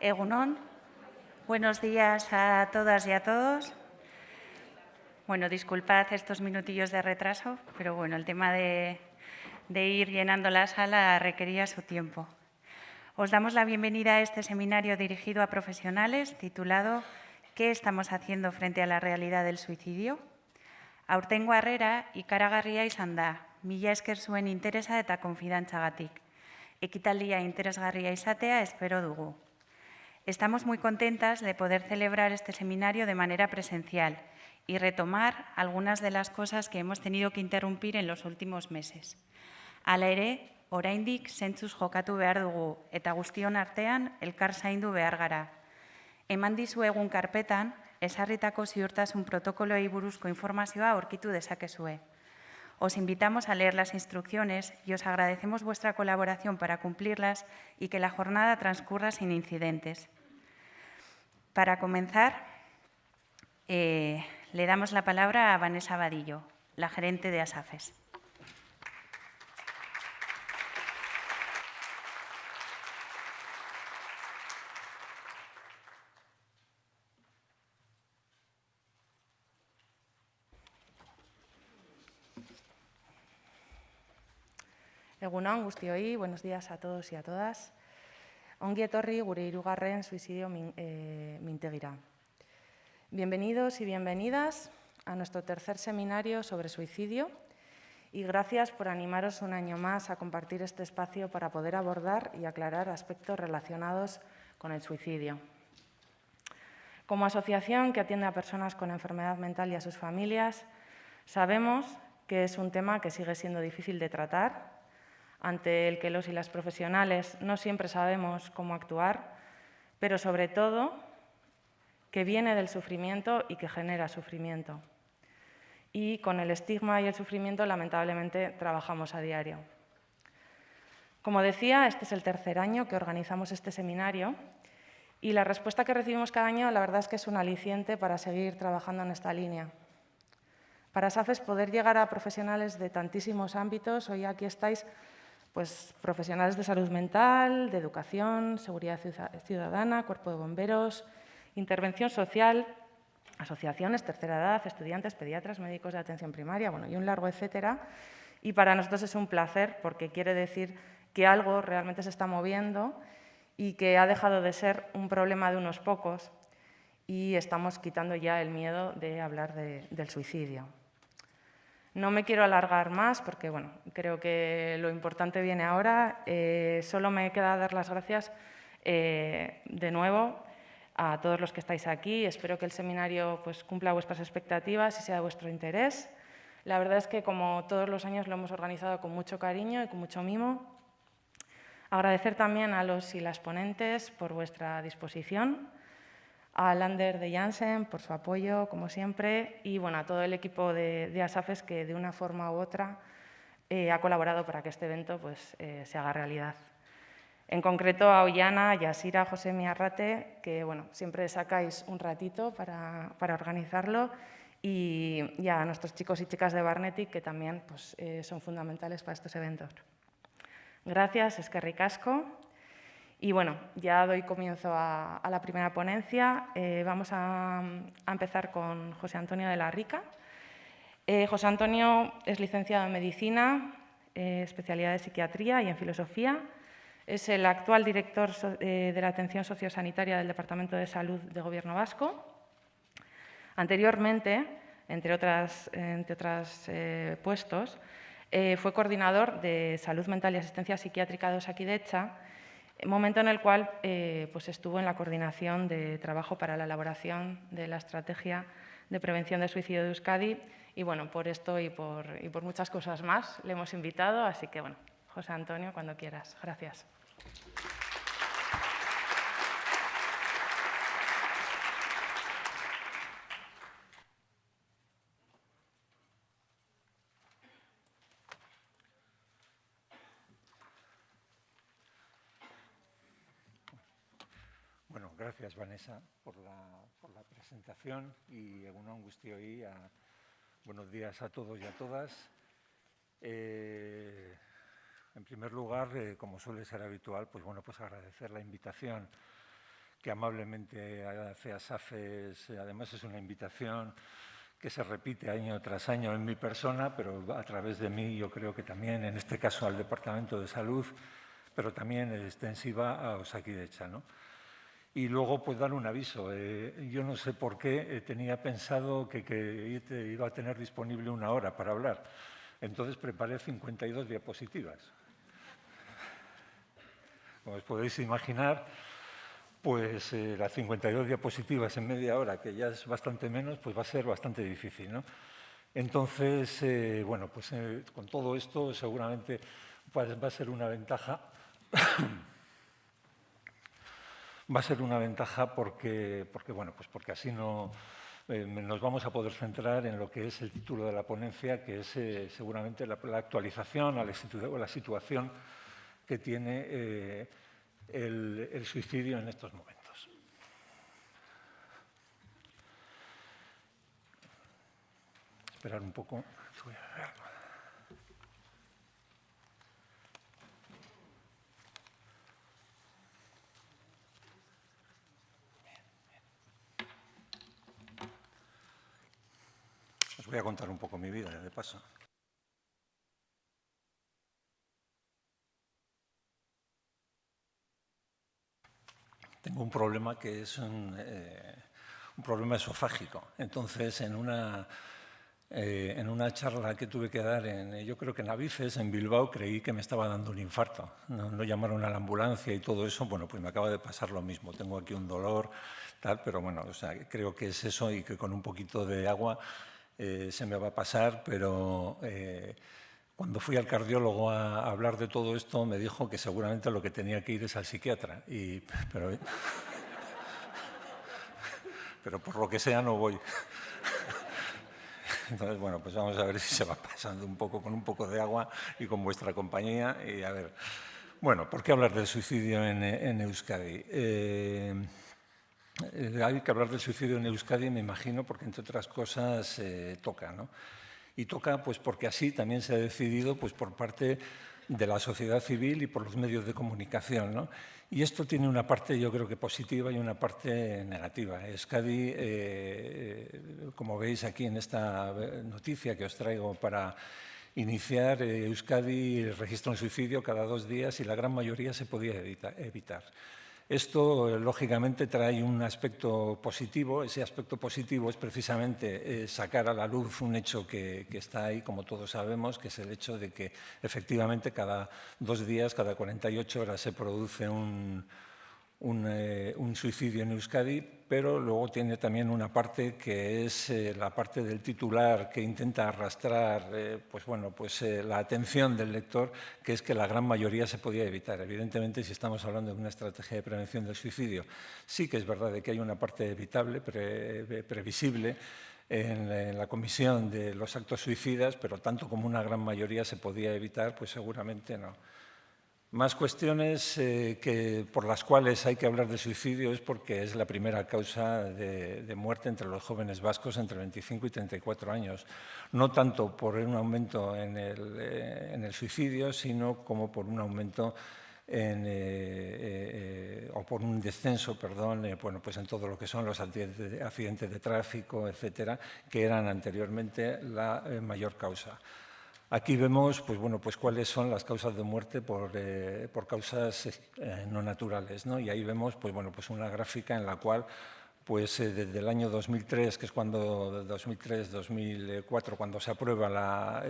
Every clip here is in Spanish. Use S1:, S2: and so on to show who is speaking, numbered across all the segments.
S1: Egunon, buenos días a todas y a todos. Bueno, disculpad estos minutillos de retraso, pero bueno, el tema de ir llenando la sala requería su tiempo. Os damos la bienvenida a este seminario dirigido a profesionales titulado ¿Qué estamos haciendo frente a la realidad del suicidio? Aurtengo harrera ikaragarria izan da, mila esker zuen interesa eta konfidantzagatik. Ekitaldia interesgarria izatea espero dugu. Estamos muy contentas de poder celebrar este seminario de manera presencial y retomar algunas de las cosas que hemos tenido que interrumpir en los últimos meses. Hala ere, oraindik zentzuz jokatu behar dugu eta guztion artean elkar zaindu behar gara. Eman dizuegun karpetan, ezarritako ziurtasun protokoloei buruzko informazioa aurkitu dezakezue. Os invitamos a leer las instrucciones y os agradecemos vuestra colaboración para cumplirlas y que la jornada transcurra sin incidentes. Para comenzar, le damos la palabra a Vanessa Vadillo, la gerente de ASAFES.
S2: Egunon guztioi, buenos días a todos y a todas. Ongi etorri gure hirugarren suicidio mintegira. Bienvenidos y bienvenidas a nuestro tercer seminario sobre suicidio y gracias por animaros un año más a compartir este espacio para poder abordar y aclarar aspectos relacionados con el suicidio. Como asociación que atiende a personas con enfermedad mental y a sus familias, sabemos que es un tema que sigue siendo difícil de tratar, ante el que los y las profesionales no siempre sabemos cómo actuar, pero sobre todo que viene del sufrimiento y que genera sufrimiento. Y con el estigma y el sufrimiento, lamentablemente, trabajamos a diario. Como decía, este es el tercer año que organizamos este seminario y la respuesta que recibimos cada año, la verdad es que es un aliciente para seguir trabajando en esta línea. Para ASAFES poder llegar a profesionales de tantísimos ámbitos, hoy aquí estáis pues, profesionales de salud mental, de educación, seguridad ciudadana, cuerpo de bomberos, intervención social, asociaciones, tercera edad, estudiantes, pediatras, médicos de atención primaria, bueno, y un largo etcétera. Y para nosotros es un placer porque quiere decir que algo realmente se está moviendo y que ha dejado de ser un problema de unos pocos y estamos quitando ya el miedo de hablar del suicidio. No me quiero alargar más porque bueno, creo que lo importante viene ahora. Solo me queda dar las gracias de nuevo a todos los que estáis aquí. Espero que el seminario pues, cumpla vuestras expectativas y sea de vuestro interés. La verdad es que, como todos los años, lo hemos organizado con mucho cariño y con mucho mimo. Agradecer también a los y las ponentes por vuestra disposición, a Lander de Janssen por su apoyo, como siempre, y bueno, a todo el equipo de ASAFES que, de una forma u otra, ha colaborado para que este evento pues, se haga realidad. En concreto, a Ollana, Yasira, José Miarrate, que bueno, siempre sacáis un ratito para organizarlo, y a nuestros chicos y chicas de Barnetic, que también pues, son fundamentales para estos eventos. Gracias, eskerrik asko. Y bueno, ya doy comienzo a la primera ponencia. Vamos a empezar con José Antonio de la Rica. José Antonio es licenciado en Medicina, especialidad de Psiquiatría y en Filosofía. Es el actual director de la Atención Sociosanitaria del Departamento de Salud del Gobierno vasco. Anteriormente, entre otros puestos, fue coordinador de Salud Mental y Asistencia Psiquiátrica de Osakidetza, momento en el cual pues estuvo en la coordinación de trabajo para la elaboración de la estrategia de prevención del suicidio de Euskadi. Y bueno, por esto y por muchas cosas más le hemos invitado. Así que bueno, José Antonio, cuando quieras. Gracias.
S3: Bueno, gracias Vanessa por la presentación y egunon guztioi, buenos días a todos y a todas. En primer lugar, como suele ser habitual, pues bueno, pues agradecer la invitación que amablemente hace ASAFES. Además, es una invitación que se repite año tras año en mi persona, pero a través de mí yo creo que también, en este caso, al Departamento de Salud, pero también extensiva a Osakidetza, ¿no? Y luego, pues, dar un aviso. Yo no sé por qué tenía pensado que iba a tener disponible 1 hora para hablar. Entonces, preparé 52 diapositivas. Como os podéis imaginar, pues las 52 diapositivas en media hora, que ya es bastante menos, pues va a ser bastante difícil, ¿no? Entonces, bueno, pues con todo esto seguramente va a ser una ventaja. Va a ser una ventaja porque así nos vamos a poder centrar en lo que es el título de la ponencia, que es seguramente la actualización a la situación que tiene el suicidio en estos momentos. Esperar un poco. Voy a ver. Os voy a contar un poco mi vida, de paso. Tengo un problema que es un problema esofágico. Entonces, en una charla que tuve que dar, yo creo que en Avices, en Bilbao, creí que me estaba dando un infarto. No llamaron a la ambulancia y todo eso. Bueno, pues me acaba de pasar lo mismo. Tengo aquí un dolor, tal, pero bueno, o sea, creo que es eso y que con un poquito de agua se me va a pasar, pero cuando fui al cardiólogo a hablar de todo esto, me dijo que seguramente lo que tenía que ir es al psiquiatra. Pero por lo que sea no voy. Entonces, bueno, pues vamos a ver si se va pasando un poco con un poco de agua y con vuestra compañía. Y a ver, bueno, ¿por qué hablar del suicidio en Euskadi? Hay que hablar del suicidio en Euskadi, me imagino, porque entre otras cosas toca, ¿no? Y toca pues porque así también se ha decidido pues por parte de la sociedad civil y por los medios de comunicación, ¿no? Y esto tiene una parte, yo creo que positiva y una parte negativa. Euskadi, como veis aquí en esta noticia que os traigo para iniciar, Euskadi registra un suicidio cada 2 días y la gran mayoría se podía evitar. Esto, lógicamente, trae un aspecto positivo. Ese aspecto positivo es precisamente sacar a la luz un hecho que está ahí, como todos sabemos, que es el hecho de que, efectivamente, cada 2 días, cada 48 horas, se produce un suicidio en Euskadi, pero luego tiene también una parte que es la parte del titular que intenta arrastrar la atención del lector, que es que la gran mayoría se podía evitar. Evidentemente, si estamos hablando de una estrategia de prevención del suicidio, sí que es verdad de que hay una parte evitable, previsible, en la comisión de los actos suicidas, pero tanto como una gran mayoría se podía evitar, pues seguramente no. Más cuestiones por las cuales hay que hablar de suicidio es porque es la primera causa de muerte entre los jóvenes vascos entre 25 y 34 años. No tanto por un aumento en el suicidio, sino como por un aumento o por un descenso, pues en todo lo que son los accidentes de tráfico, etcétera, que eran anteriormente la mayor causa. Aquí vemos pues cuáles son las causas de muerte por causas no naturales, ¿no? Y ahí vemos pues una gráfica en la cual desde el año 2003, que es 2003-2004, cuando se aprueba la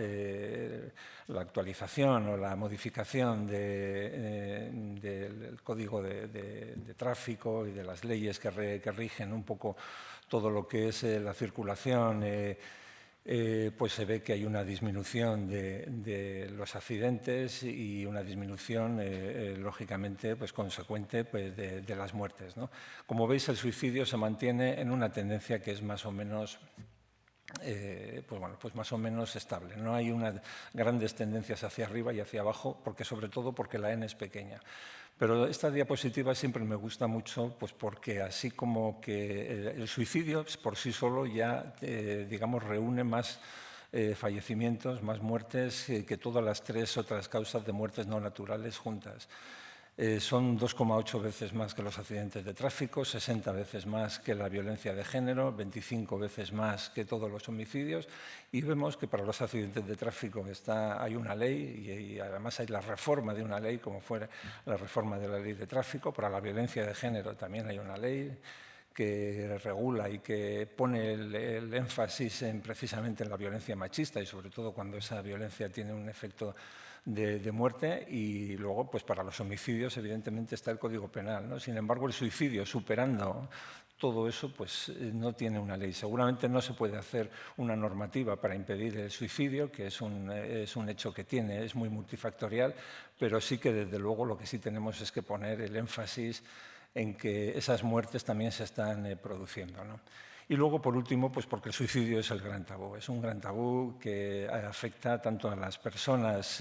S3: actualización o la modificación del Código de Tráfico y de las leyes que rigen un poco todo lo que es la circulación, pues se ve que hay una disminución de los accidentes y una disminución, lógicamente, pues consecuente de las muertes, ¿no? Como veis, el suicidio se mantiene en una tendencia que es más o menos más o menos estable. No hay unas grandes tendencias hacia arriba y hacia abajo, sobre todo porque la N es pequeña. Pero esta diapositiva siempre me gusta mucho, pues porque así como que el suicidio por sí solo ya, digamos, reúne más fallecimientos, más muertes que todas las 3 otras causas de muertes no naturales juntas. Son 2,8 veces más que los accidentes de tráfico, 60 veces más que la violencia de género, 25 veces más que todos los homicidios, y vemos que para los accidentes de tráfico hay una ley y además hay la reforma de una ley, como fue la reforma de la ley de tráfico. Para la violencia de género también hay una ley que regula y que pone el énfasis precisamente en la violencia machista y sobre todo cuando esa violencia tiene un efecto de muerte. Y luego, pues para los homicidios, evidentemente, está el Código Penal, ¿no? Sin embargo, el suicidio, superando todo eso, pues no tiene una ley. Seguramente no se puede hacer una normativa para impedir el suicidio, que es un hecho que es muy multifactorial, pero sí que desde luego lo que sí tenemos es que poner el énfasis en que esas muertes también se están produciendo, ¿no? Y luego, por último, pues porque el suicidio es el gran tabú. Es un gran tabú que afecta tanto a las personas,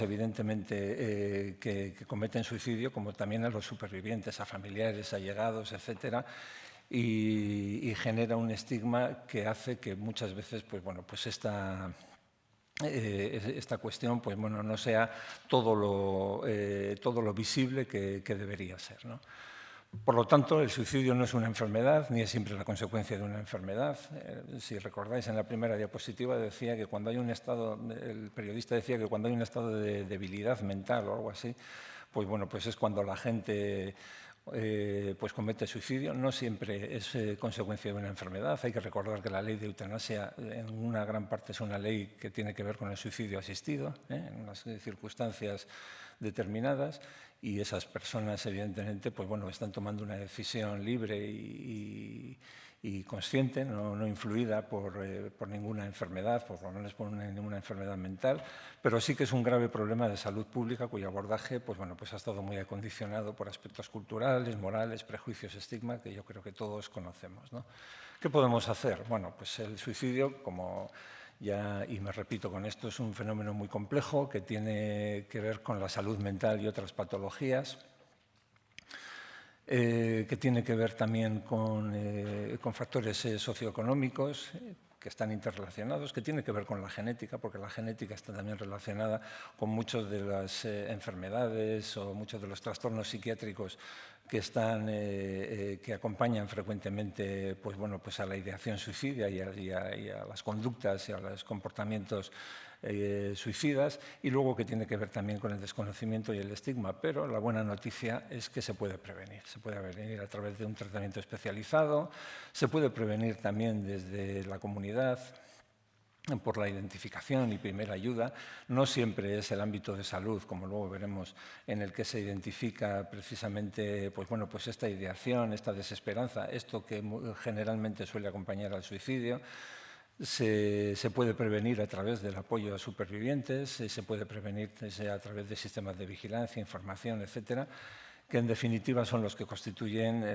S3: evidentemente, que cometen suicidio, como también a los supervivientes, a familiares, allegados, etcétera, y genera un estigma que hace que muchas veces, pues bueno, pues esta cuestión, pues bueno, no sea todo lo visible que debería ser, ¿no? Por lo tanto, el suicidio no es una enfermedad, ni es siempre la consecuencia de una enfermedad. Si recordáis, en la primera diapositiva decía que cuando hay un estado, el periodista decía que cuando hay un estado de debilidad mental o algo así, pues bueno, pues es cuando la gente pues comete suicidio. No siempre es consecuencia de una enfermedad. Hay que recordar que la ley de eutanasia en una gran parte es una ley que tiene que ver con el suicidio asistido, en unas circunstancias determinadas, y esas personas evidentemente pues bueno, están tomando una decisión libre y consciente, no influida por ninguna enfermedad, por lo menos por ninguna enfermedad mental, pero sí que es un grave problema de salud pública cuyo abordaje pues bueno, pues ha estado muy acondicionado por aspectos culturales, morales, prejuicios, estigmas que yo creo que todos conocemos, ¿no? ¿Qué podemos hacer? Bueno, pues el suicidio, como ya, y me repito con esto, es un fenómeno muy complejo que tiene que ver con la salud mental y otras patologías, que tiene que ver también con factores socioeconómicos que están interrelacionados, que tiene que ver con la genética, porque la genética está también relacionada con muchas de las enfermedades o muchos de los trastornos psiquiátricos que acompañan frecuentemente pues bueno, pues a la ideación suicida y a las conductas y a los comportamientos suicidas, y luego que tiene que ver también con el desconocimiento y el estigma. Pero la buena noticia es que se puede prevenir a través de un tratamiento especializado, se puede prevenir también desde la comunidad por la identificación y primera ayuda. No siempre es el ámbito de salud, como luego veremos, en el que se identifica precisamente pues bueno, pues esta ideación, esta desesperanza, esto que generalmente suele acompañar al suicidio. Se puede prevenir a través del apoyo a supervivientes, se puede prevenir a través de sistemas de vigilancia, información, etcétera, que en definitiva son los que constituyen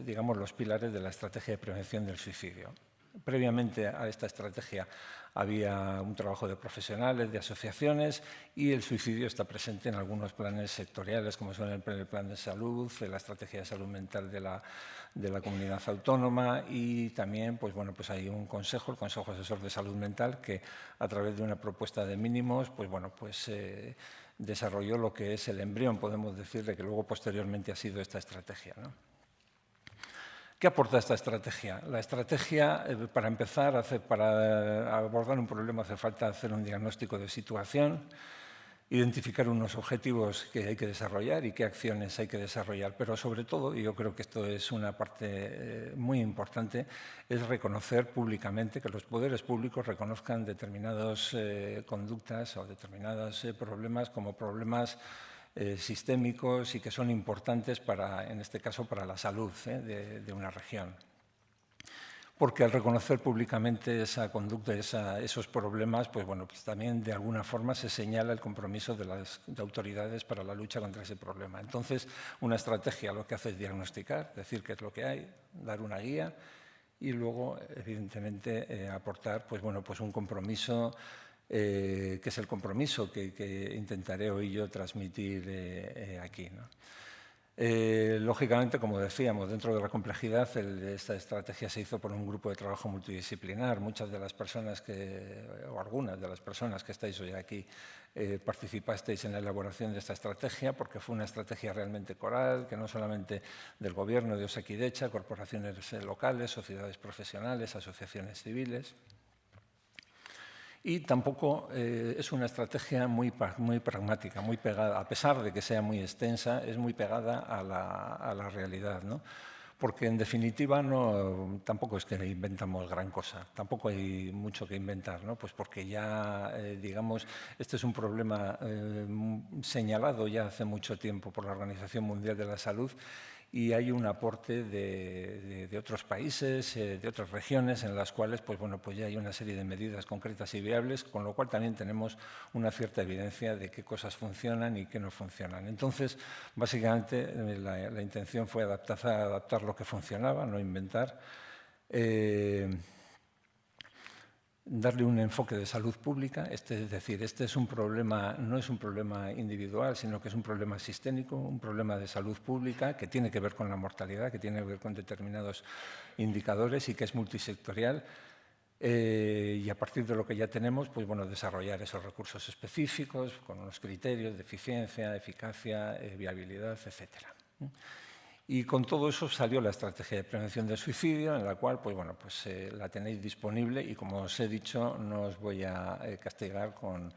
S3: digamos, los pilares de la estrategia de prevención del suicidio. Previamente a esta estrategia había un trabajo de profesionales, de asociaciones, y el suicidio está presente en algunos planes sectoriales, como son el plan de salud, la estrategia de salud mental de la comunidad autónoma, y también pues bueno, pues hay un consejo, el Consejo Asesor de Salud Mental, que a través de una propuesta de mínimos pues bueno, pues, desarrolló lo que es el embrión, podemos decir, de que luego posteriormente ha sido esta estrategia, ¿no? ¿Qué aporta esta estrategia? La estrategia, para empezar, para abordar un problema hace falta hacer un diagnóstico de situación, identificar unos objetivos que hay que desarrollar y qué acciones hay que desarrollar. Pero sobre todo, y yo creo que esto es una parte muy importante, es reconocer públicamente, que los poderes públicos reconozcan determinadas conductas o determinados problemas como problemas sistémicos y que son importantes en este caso, para la salud de una región. Porque al reconocer públicamente esa conducta, esos problemas, pues bueno, pues también de alguna forma se señala el compromiso de las autoridades para la lucha contra ese problema. Entonces, una estrategia lo que hace es diagnosticar, decir qué es lo que hay, dar una guía y luego, evidentemente, aportar pues bueno, pues un compromiso que es el compromiso que intentaré hoy yo transmitir aquí, ¿no? Lógicamente, como decíamos, dentro de la complejidad, esta estrategia se hizo por un grupo de trabajo multidisciplinar. Muchas de las personas o algunas de las personas que estáis hoy aquí, participasteis en la elaboración de esta estrategia, porque fue una estrategia realmente coral, que no solamente del Gobierno de Osakidecha, corporaciones locales, sociedades profesionales, asociaciones civiles. Y tampoco es una estrategia muy pragmática, muy pegada, a pesar de que sea muy extensa, es muy pegada a la realidad, ¿no? Porque en definitiva tampoco es que inventamos gran cosa, tampoco hay mucho que inventar, ¿no? Pues porque ya, digamos, este es un problema señalado ya hace mucho tiempo por la Organización Mundial de la Salud, y hay un aporte de otros países, de otras regiones, en las cuales pues ya hay una serie de medidas concretas y viables, con lo cual también tenemos una cierta evidencia de qué cosas funcionan y qué no funcionan. Entonces, básicamente, la intención fue adaptar lo que funcionaba, no inventar, darle un enfoque de salud pública, es decir, este es un problema, no es un problema individual, sino que es un problema sistémico, un problema de salud pública que tiene que ver con la mortalidad, que tiene que ver con determinados indicadores y que es multisectorial. Y a partir de lo que ya tenemos, pues desarrollar esos recursos específicos con unos criterios de eficiencia, eficacia, viabilidad, etcétera. Y con todo eso salió la estrategia de prevención del suicidio, en la cual la tenéis disponible y, como os he dicho, no os voy a castigar con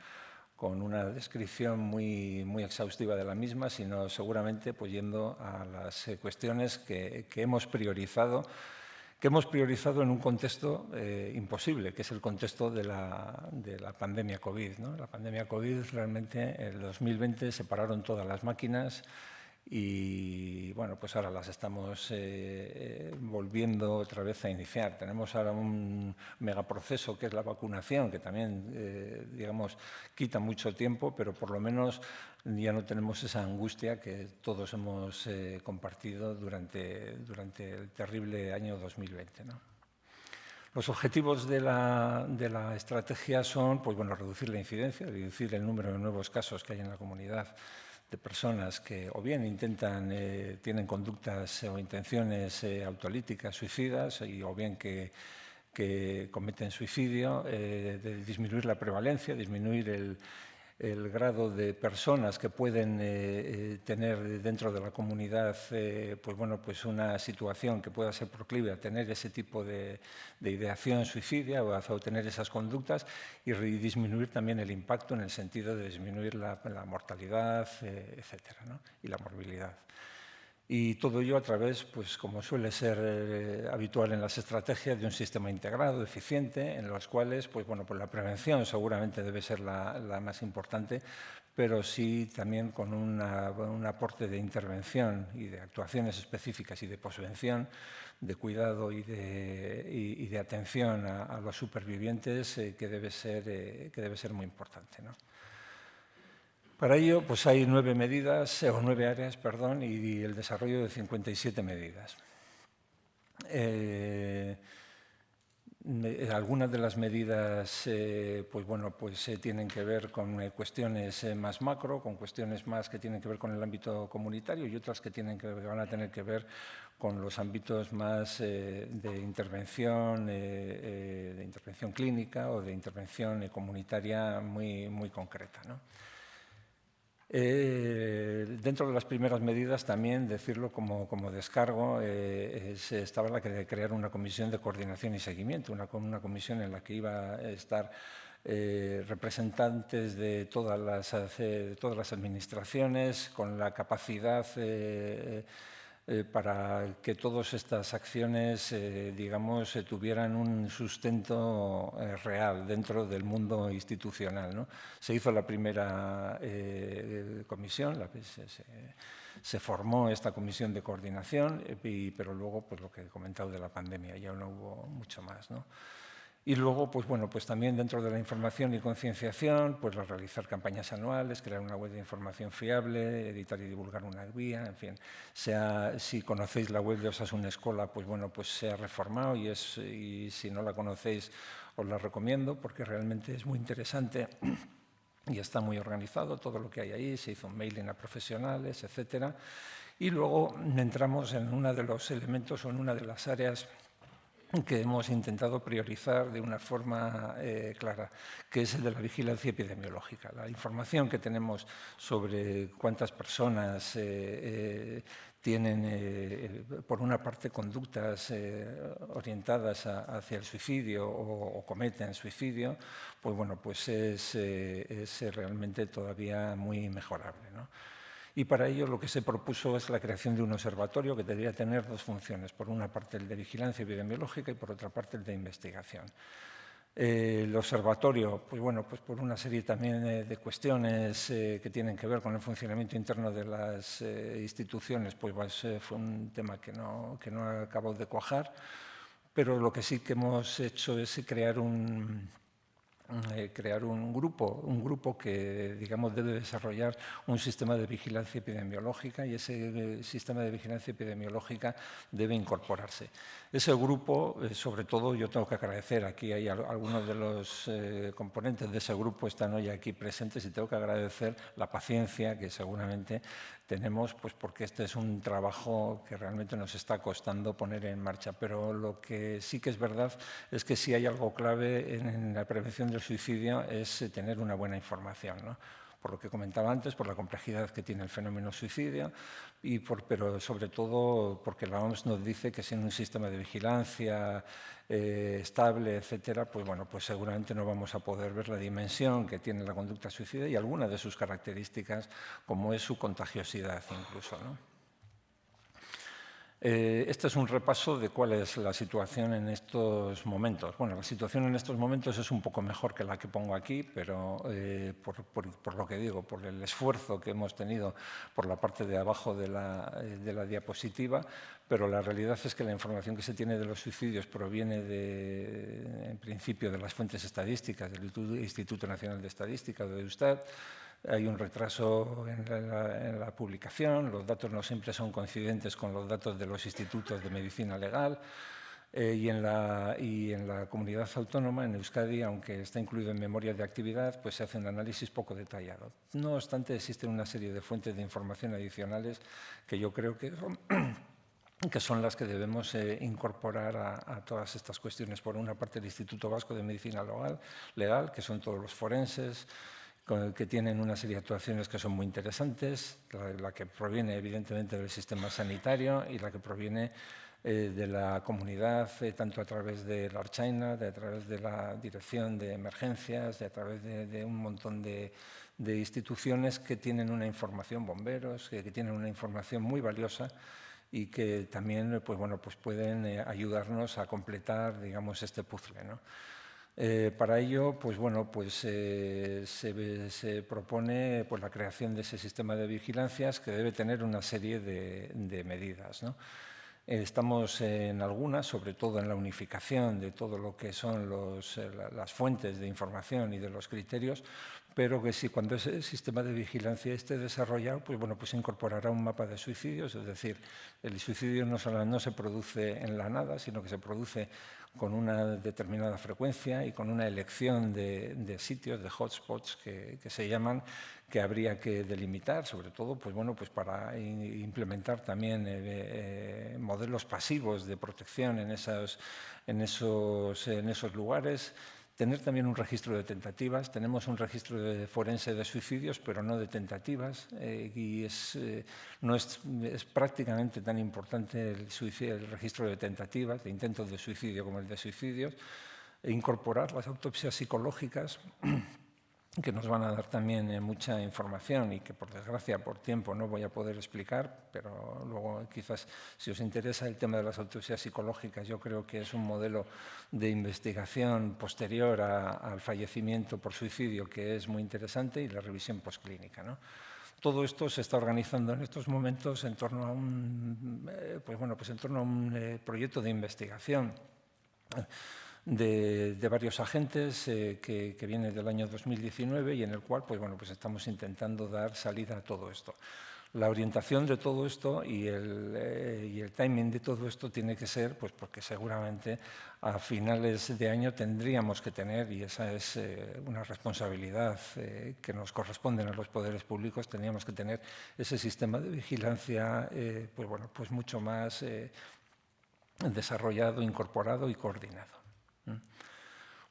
S3: una descripción muy exhaustiva de la misma, sino seguramente yendo a las cuestiones que hemos priorizado en un contexto imposible, que es el contexto de la pandemia COVID, ¿no? La pandemia COVID realmente en el 2020 se pararon todas las máquinas y pues ahora las estamos volviendo otra vez a iniciar. Tenemos ahora un megaproceso que es la vacunación, que también, digamos, quita mucho tiempo, pero por lo menos ya no tenemos esa angustia que todos hemos compartido durante el terrible año 2020, ¿no? Los objetivos de la estrategia son reducir la incidencia, reducir el número de nuevos casos que hay en la comunidad de personas que o bien tienen conductas o intenciones autolíticas, suicidas, o bien que cometen suicidio, de disminuir la prevalencia, disminuir el grado de personas que pueden tener dentro de la comunidad una situación que pueda ser proclive a tener ese tipo de ideación suicidia o a tener esas conductas, y disminuir también el impacto en el sentido de disminuir la mortalidad, etcétera, ¿no? Y la morbilidad. Y todo ello a través, como suele ser habitual en las estrategias, de un sistema integrado, eficiente, en los cuales la prevención seguramente debe ser la más importante, pero sí también con un aporte de intervención y de actuaciones específicas y de posvención, de cuidado y de atención a los supervivientes, que debe ser muy importante, ¿no? Para ello, hay 9 áreas, y el desarrollo de 57 medidas. Algunas de las medidas tienen que ver con cuestiones más macro, con cuestiones más que tienen que ver con el ámbito comunitario, y otras que van a tener que ver con los ámbitos más de intervención clínica o de intervención comunitaria muy concreta, ¿no? Dentro de las primeras medidas, también decirlo como descargo, estaba la de crear una comisión de coordinación y seguimiento, una comisión en la que iba a estar representantes de todas las administraciones, con la capacidad para que todas estas acciones, tuvieran un sustento real dentro del mundo institucional, ¿no? Se hizo la primera comisión, se formó esta comisión de coordinación, pero luego, lo que he comentado de la pandemia, ya no hubo mucho más, ¿no? Y luego, también dentro de la información y concienciación, realizar campañas anuales, crear una web de información fiable, editar y divulgar una guía, en fin. Si conocéis la web de Osasun Eskola, se ha reformado, y si no la conocéis, os la recomiendo, porque realmente es muy interesante y está muy organizado todo lo que hay ahí. Se hizo un mailing a profesionales, etcétera. Y luego entramos en uno de los elementos o en una de las áreas que hemos intentado priorizar de una forma clara, que es el de la vigilancia epidemiológica. La información que tenemos sobre cuántas personas tienen, por una parte, conductas orientadas hacia el suicidio o cometen suicidio, pues bueno, pues es realmente todavía muy mejorable, ¿no? Y para ello lo que se propuso es la creación de un observatorio que debería tener dos funciones. Por una parte el de vigilancia epidemiológica y por otra parte el de investigación. El observatorio, pues bueno, pues por una serie también de cuestiones que tienen que ver con el funcionamiento interno de las instituciones, pues fue un tema que no acabó de cuajar, pero lo que sí que hemos hecho es crear un grupo que, digamos, debe desarrollar un sistema de vigilancia epidemiológica y ese sistema de vigilancia epidemiológica debe incorporarse. Ese grupo, sobre todo, yo tengo que agradecer, aquí hay algunos de los componentes de ese grupo están hoy aquí presentes y tengo que agradecer la paciencia que seguramente tenemos, pues porque este es un trabajo que realmente nos está costando poner en marcha, pero lo que sí que es verdad es que si hay algo clave en la prevención del suicidio es tener una buena información, ¿no? Por lo que comentaba antes, por la complejidad que tiene el fenómeno suicidio, pero sobre todo porque la OMS nos dice que sin un sistema de vigilancia estable, etcétera, pues bueno, pues seguramente no vamos a poder ver la dimensión que tiene la conducta suicida y algunas de sus características, como es su contagiosidad incluso, ¿no? Este es un repaso de cuál es la situación en estos momentos. Bueno, la situación en estos momentos es un poco mejor que la que pongo aquí, pero por lo que digo, por el esfuerzo que hemos tenido por la parte de abajo de la diapositiva, pero la realidad es que la información que se tiene de los suicidios proviene, en principio, de las fuentes estadísticas del Instituto Nacional de Estadística, de Eustat. Hay un retraso en la publicación, los datos no siempre son coincidentes con los datos de los institutos de medicina legal y en la comunidad autónoma, en Euskadi, aunque está incluido en memorias de actividad, pues se hace un análisis poco detallado. No obstante, existen una serie de fuentes de información adicionales que yo creo que son las que debemos incorporar a todas estas cuestiones. Por una parte, el Instituto Vasco de Medicina Legal, que son todos los forenses, que tienen una serie de actuaciones que son muy interesantes, la que proviene evidentemente del sistema sanitario y la que proviene de la comunidad, tanto a través de la Archaina, a través de la Dirección de Emergencias, a través de un montón de instituciones que tienen una información, bomberos, que tienen una información muy valiosa y que también pues, bueno, pues pueden ayudarnos a completar, digamos, este puzzle, ¿no? Para ello, pues bueno, pues se propone pues, la creación de ese sistema de vigilancias que debe tener una serie de medidas, ¿no? Estamos en algunas, sobre todo en la unificación de todo lo que son las fuentes de información y de los criterios, pero que si cuando ese sistema de vigilancia esté desarrollado, pues bueno, pues se incorporará un mapa de suicidios, es decir, el suicidio no se produce en la nada, sino que se produce con una determinada frecuencia y con una elección de sitios, de hotspots que se llaman, que habría que delimitar, sobre todo pues bueno, pues para implementar también modelos pasivos de protección en esos lugares. Tener también un registro de tentativas. Tenemos un registro de forense de suicidios, pero no de tentativas, y no es prácticamente tan importante el registro de tentativas, de intentos de suicidio como el de suicidios, e incorporar las autopsias psicológicas, que nos van a dar también mucha información y que, por desgracia, por tiempo no voy a poder explicar, pero luego quizás, si os interesa el tema de las autopsias psicológicas, yo creo que es un modelo de investigación posterior al fallecimiento por suicidio que es muy interesante, y la revisión postclínica, ¿no? Todo esto se está organizando en estos momentos en torno a un proyecto de investigación de varios agentes que viene del año 2019 y en el cual pues, bueno, pues estamos intentando dar salida a todo esto. La orientación de todo esto y el timing de todo esto tiene que ser, pues porque seguramente a finales de año tendríamos que tener, y esa es una responsabilidad que nos corresponde a los poderes públicos, tendríamos que tener ese sistema de vigilancia pues mucho más desarrollado, incorporado y coordinado.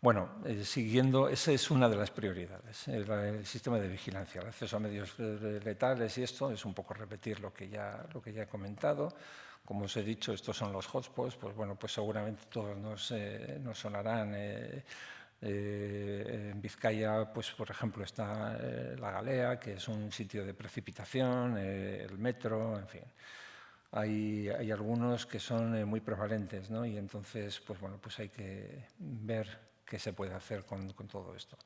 S3: Bueno, siguiendo, esa es una de las prioridades, el sistema de vigilancia, el acceso a medios letales, y esto es un poco repetir lo que ya he comentado. Como os he dicho, estos son los hotspots, pues bueno, pues seguramente todos nos sonarán. En Vizcaya, pues por ejemplo, está la Galea, que es un sitio de precipitación, el metro, en fin. Hay algunos que son muy prevalentes, ¿no? Y entonces, pues bueno, pues hay que ver qué se puede hacer con todo esto.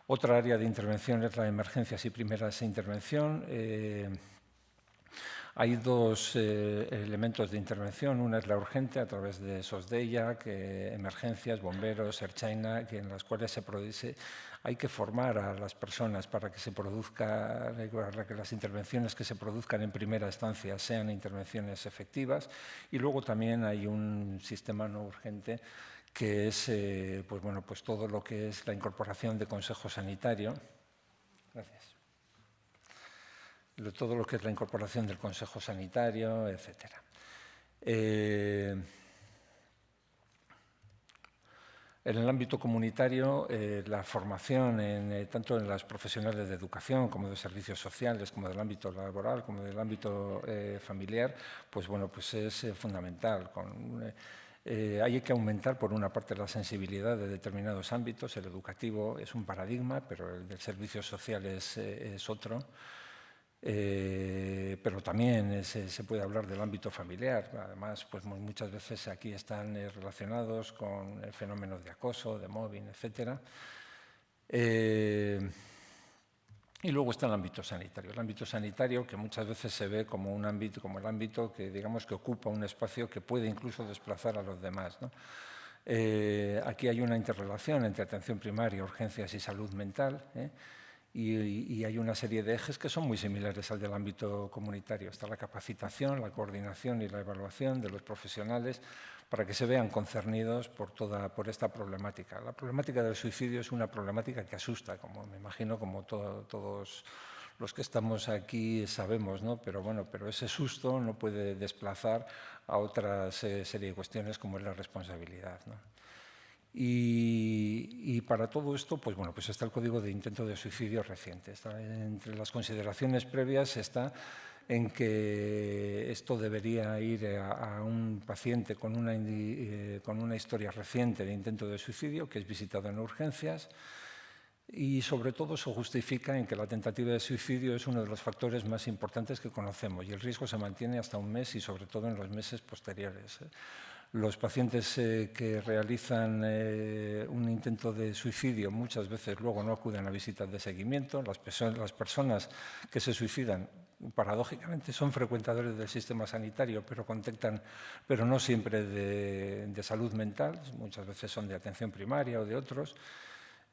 S3: Otra área de intervención es la de emergencias y primeras intervención. Hay dos elementos de intervención. Una es la urgente, a través de SOSDEIA, emergencias, bomberos, Ertzaintza, en las cuales hay que formar a las personas para que las intervenciones que se produzcan en primera instancia sean intervenciones efectivas. Y luego también hay un sistema no urgente que es pues todo lo que es la incorporación de consejo sanitario. Gracias. Todo lo que es la incorporación del consejo sanitario, etc. En el ámbito comunitario, la formación tanto en las profesionales de educación como de servicios sociales, como del ámbito laboral, como del ámbito familiar, pues bueno, pues es fundamental. Hay que aumentar, por una parte, la sensibilidad de determinados ámbitos. El educativo es un paradigma, pero el del servicios sociales es otro. Pero también se puede hablar del ámbito familiar. Además, pues muchas veces aquí están relacionados con fenómenos de acoso, de mobbing, etc. Y luego está el ámbito sanitario. El ámbito sanitario, que muchas veces se ve como el ámbito que, digamos, que ocupa un espacio que puede incluso desplazar a los demás, ¿no? Aquí hay una interrelación entre atención primaria, urgencias y salud mental, y hay una serie de ejes que son muy similares al del ámbito comunitario. Está la capacitación, la coordinación y la evaluación de los profesionales para que se vean concernidos por esta problemática. La problemática del suicidio es una problemática que asusta, como me imagino, como todos los que estamos aquí sabemos, ¿no? Pero bueno, ese susto no puede desplazar a otra serie de cuestiones como es la responsabilidad, ¿no? Y para todo esto, pues bueno, pues está el Código de Intento de Suicidio reciente. Entre las consideraciones previas está en que esto debería ir a un paciente con una historia reciente de intento de suicidio, que es visitado en urgencias, y sobre todo se justifica en que la tentativa de suicidio es uno de los factores más importantes que conocemos y el riesgo se mantiene hasta un mes y sobre todo en los meses posteriores. Los pacientes que realizan un intento de suicidio muchas veces luego no acuden a visitas de seguimiento. Las personas que se suicidan, paradójicamente, son frecuentadores del sistema sanitario, pero no siempre de salud mental. Muchas veces son de atención primaria o de otros.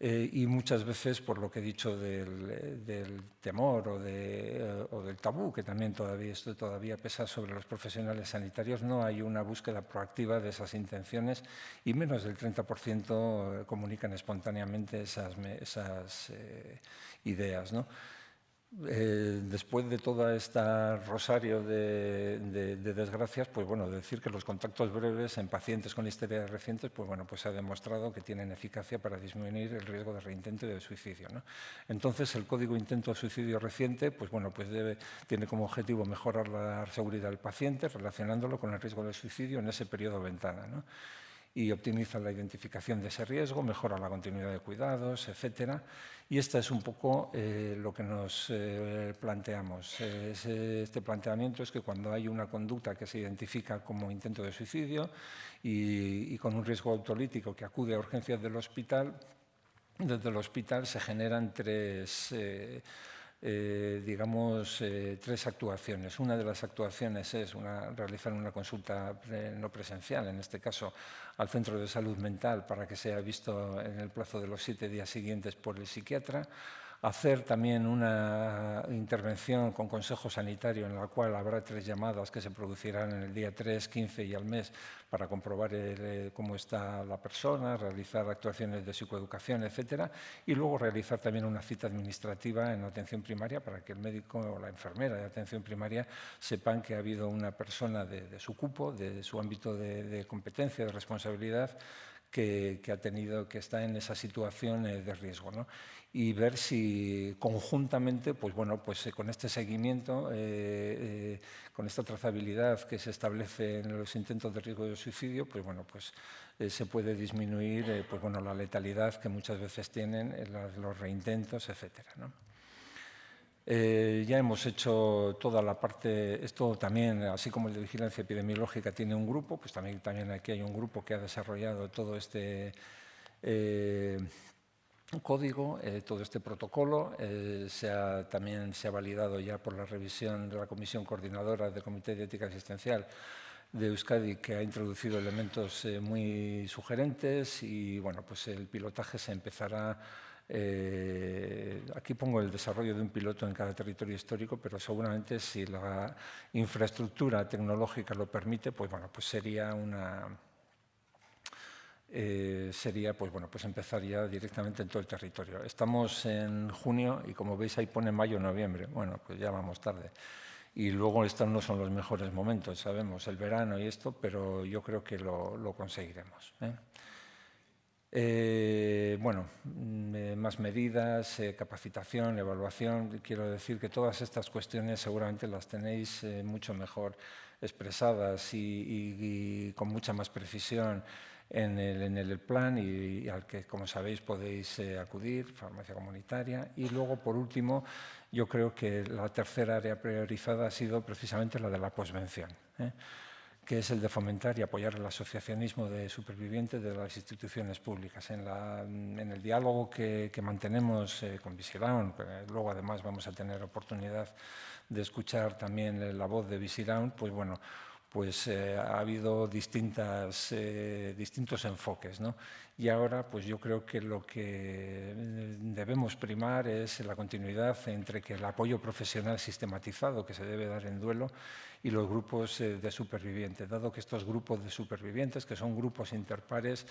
S3: Y muchas veces, por lo que he dicho del temor o del tabú, que también todavía pesa sobre los profesionales sanitarios, no hay una búsqueda proactiva de esas intenciones y menos del 30% comunican espontáneamente esas ideas, ¿no? Después de toda esta rosario de desgracias, pues bueno, decir que los contactos breves en pacientes con historias recientes, pues bueno, pues se ha demostrado que tienen eficacia para disminuir el riesgo de reintento y de suicidio, ¿no? Entonces, el Código Intento de Suicidio reciente, pues bueno, pues tiene como objetivo mejorar la seguridad del paciente, relacionándolo con el riesgo de suicidio en ese periodo ventana, ¿no? Y optimiza la identificación de ese riesgo, mejora la continuidad de cuidados, etcétera. Y esta es un poco lo que nos planteamos. Este planteamiento es que cuando hay una conducta que se identifica como intento de suicidio y con un riesgo autolítico que acude a urgencias del hospital, desde el hospital se generan tres actuaciones. Una de las actuaciones es realizar una consulta no presencial, en este caso al centro de salud mental, para que sea visto en el plazo de los 7 días siguientes por el psiquiatra. hacer también una intervención con consejo sanitario en la cual habrá 3 llamadas que se producirán en el día 3, 15 y al mes para comprobar cómo está la persona, realizar actuaciones de psicoeducación, etcétera, y luego realizar también una cita administrativa en atención primaria para que el médico o la enfermera de atención primaria sepan que ha habido una persona de su cupo, de su ámbito de competencia, de responsabilidad, que está en esa situación de riesgo, ¿no? Y ver si conjuntamente, pues bueno, pues con este seguimiento, con esta trazabilidad que se establece en los intentos de riesgo de suicidio, pues bueno, pues se puede disminuir, pues bueno, la letalidad que muchas veces tienen los reintentos, etcétera, ¿no? Ya hemos hecho toda la parte, esto también, así como el de vigilancia epidemiológica tiene un grupo, pues también aquí hay un grupo que ha desarrollado todo este código, todo este protocolo. También se ha validado ya por la revisión de la Comisión Coordinadora del Comité de Ética Asistencial de Euskadi, que ha introducido elementos muy sugerentes y bueno, pues el pilotaje se empezará. Aquí pongo el desarrollo de un piloto en cada territorio histórico, pero seguramente si la infraestructura tecnológica lo permite, pues bueno, pues sería pues bueno, pues empezar ya directamente en todo el territorio. Estamos en junio y como veis ahí pone mayo, noviembre. Bueno, pues ya vamos tarde. Y luego estos no son los mejores momentos, sabemos, el verano y esto, pero yo creo que lo conseguiremos, ¿eh? Bueno, más medidas, capacitación, evaluación. Quiero decir que todas estas cuestiones seguramente las tenéis mucho mejor expresadas y con mucha más precisión en el plan y al que, como sabéis, podéis acudir, farmacia comunitaria. Y luego, por último, yo creo que la tercera área priorizada ha sido precisamente la de la posvención, que es el de fomentar y apoyar el asociacionismo de supervivientes de las instituciones públicas. En el diálogo que mantenemos con Visiround, luego además vamos a tener oportunidad de escuchar también la voz de Visiround, pues bueno, pues ha habido distintos enfoques, ¿no? Y ahora pues yo creo que lo que debemos primar es la continuidad entre que el apoyo profesional sistematizado que se debe dar en duelo y los grupos de supervivientes, dado que estos grupos de supervivientes, que son grupos interpares,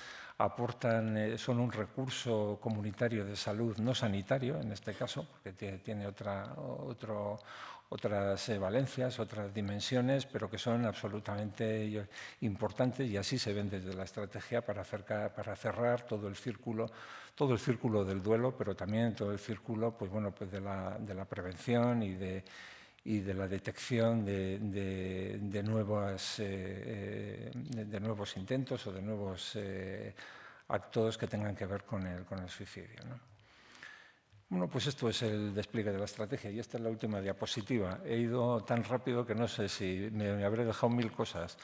S3: son un recurso comunitario de salud no sanitario, en este caso, porque tiene otras valencias, otras dimensiones, pero que son absolutamente importantes y así se ven desde la estrategia para cerrar todo el círculo del duelo, pero también todo el círculo, pues bueno, pues de la prevención y de la detección de nuevos intentos o de nuevos actos que tengan que ver con el suicidio, ¿no? Bueno, pues esto es el despliegue de la estrategia y esta es la última diapositiva. He ido tan rápido que no sé si me habré dejado 1000 cosas.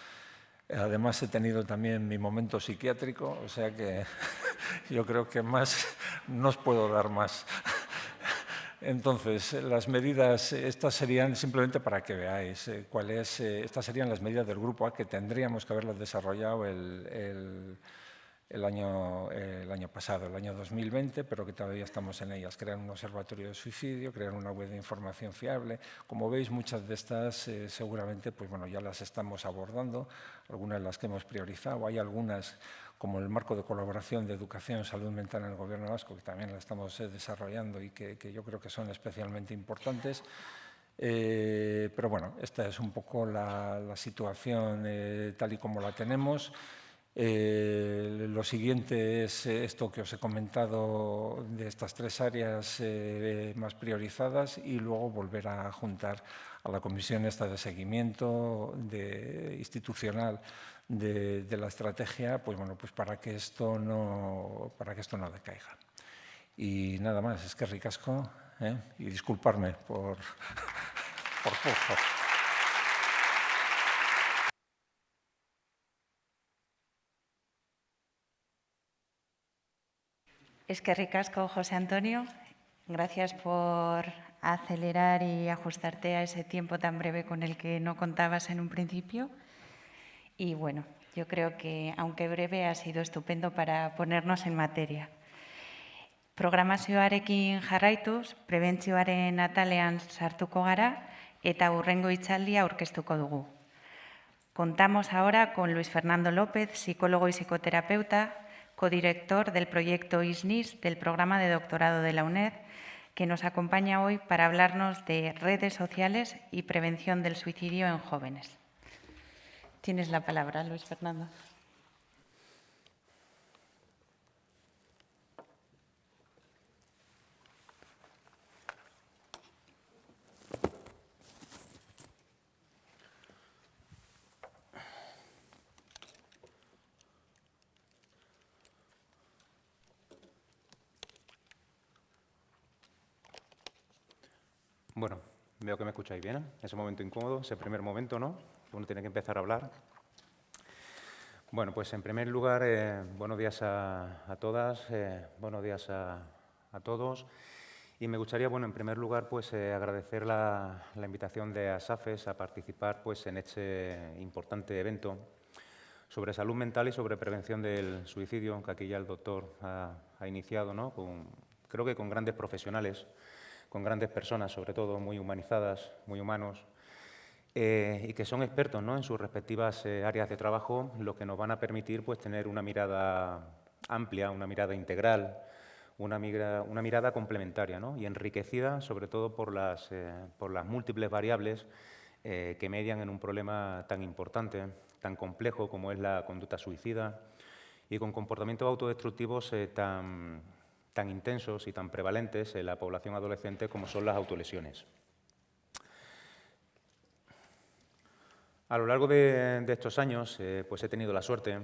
S3: Además, he tenido también mi momento psiquiátrico, o sea que yo creo que más no os puedo dar más. Entonces, las medidas, estas serían simplemente para que veáis estas serían las medidas del grupo A que tendríamos que haberlas desarrollado el año pasado, el año 2020, pero que todavía estamos en ellas. Crear un observatorio de suicidio, crear una web de información fiable. Como veis, muchas de estas seguramente pues, bueno, ya las estamos abordando, algunas de las que hemos priorizado. Hay algunas, como el marco de colaboración de educación y salud mental en el Gobierno vasco, que también la estamos desarrollando y que yo creo que son especialmente importantes. Pero bueno, esta es un poco la situación tal y como la tenemos. Lo siguiente es esto que os he comentado de estas 3 áreas más priorizadas y luego volver a juntar a la comisión esta de seguimiento institucional de la estrategia, pues bueno, pues para que esto no decaiga. Y nada más, es que ricasco, y disculparme por poco.
S1: Es que ricasco, José Antonio. Gracias por acelerar y ajustarte a ese tiempo tan breve con el que no contabas en un principio. Y bueno, yo creo que, aunque breve, ha sido estupendo para ponernos en materia. Programazioarekin jarraituz, prebentzioaren atalean sartuko gara eta hurrengo hitzaldia aurkeztuko dugu. Contamos ahora con Luis Fernando López, psicólogo y psicoterapeuta, codirector del proyecto ISNIS del programa de doctorado de la UNED, que nos acompaña hoy para hablarnos de redes sociales y prevención del suicidio en jóvenes. Tienes la palabra, Luis Fernando.
S4: Bueno, veo que me escucháis bien. Ese momento incómodo, ese primer momento, ¿no? Uno tiene que empezar a hablar. Bueno, pues en primer lugar, buenos días a todas, buenos días a todos. Y me gustaría, bueno, en primer lugar, pues agradecer la invitación de ASAFES a participar pues, en este importante evento sobre salud mental y sobre prevención del suicidio, que aquí ya el doctor ha iniciado, ¿no? Creo que con grandes profesionales, con grandes personas, sobre todo, muy humanizadas, muy humanos, y que son expertos, ¿no?, en sus respectivas áreas de trabajo, lo que nos van a permitir pues, tener una mirada amplia, una mirada integral, una mirada complementaria, ¿no?, y enriquecida, sobre todo, por las múltiples variables que median en un problema tan importante, tan complejo como es la conducta suicida, y con comportamientos autodestructivos tan intensos y tan prevalentes en la población adolescente como son las autolesiones. A lo largo de estos años, pues he tenido la suerte,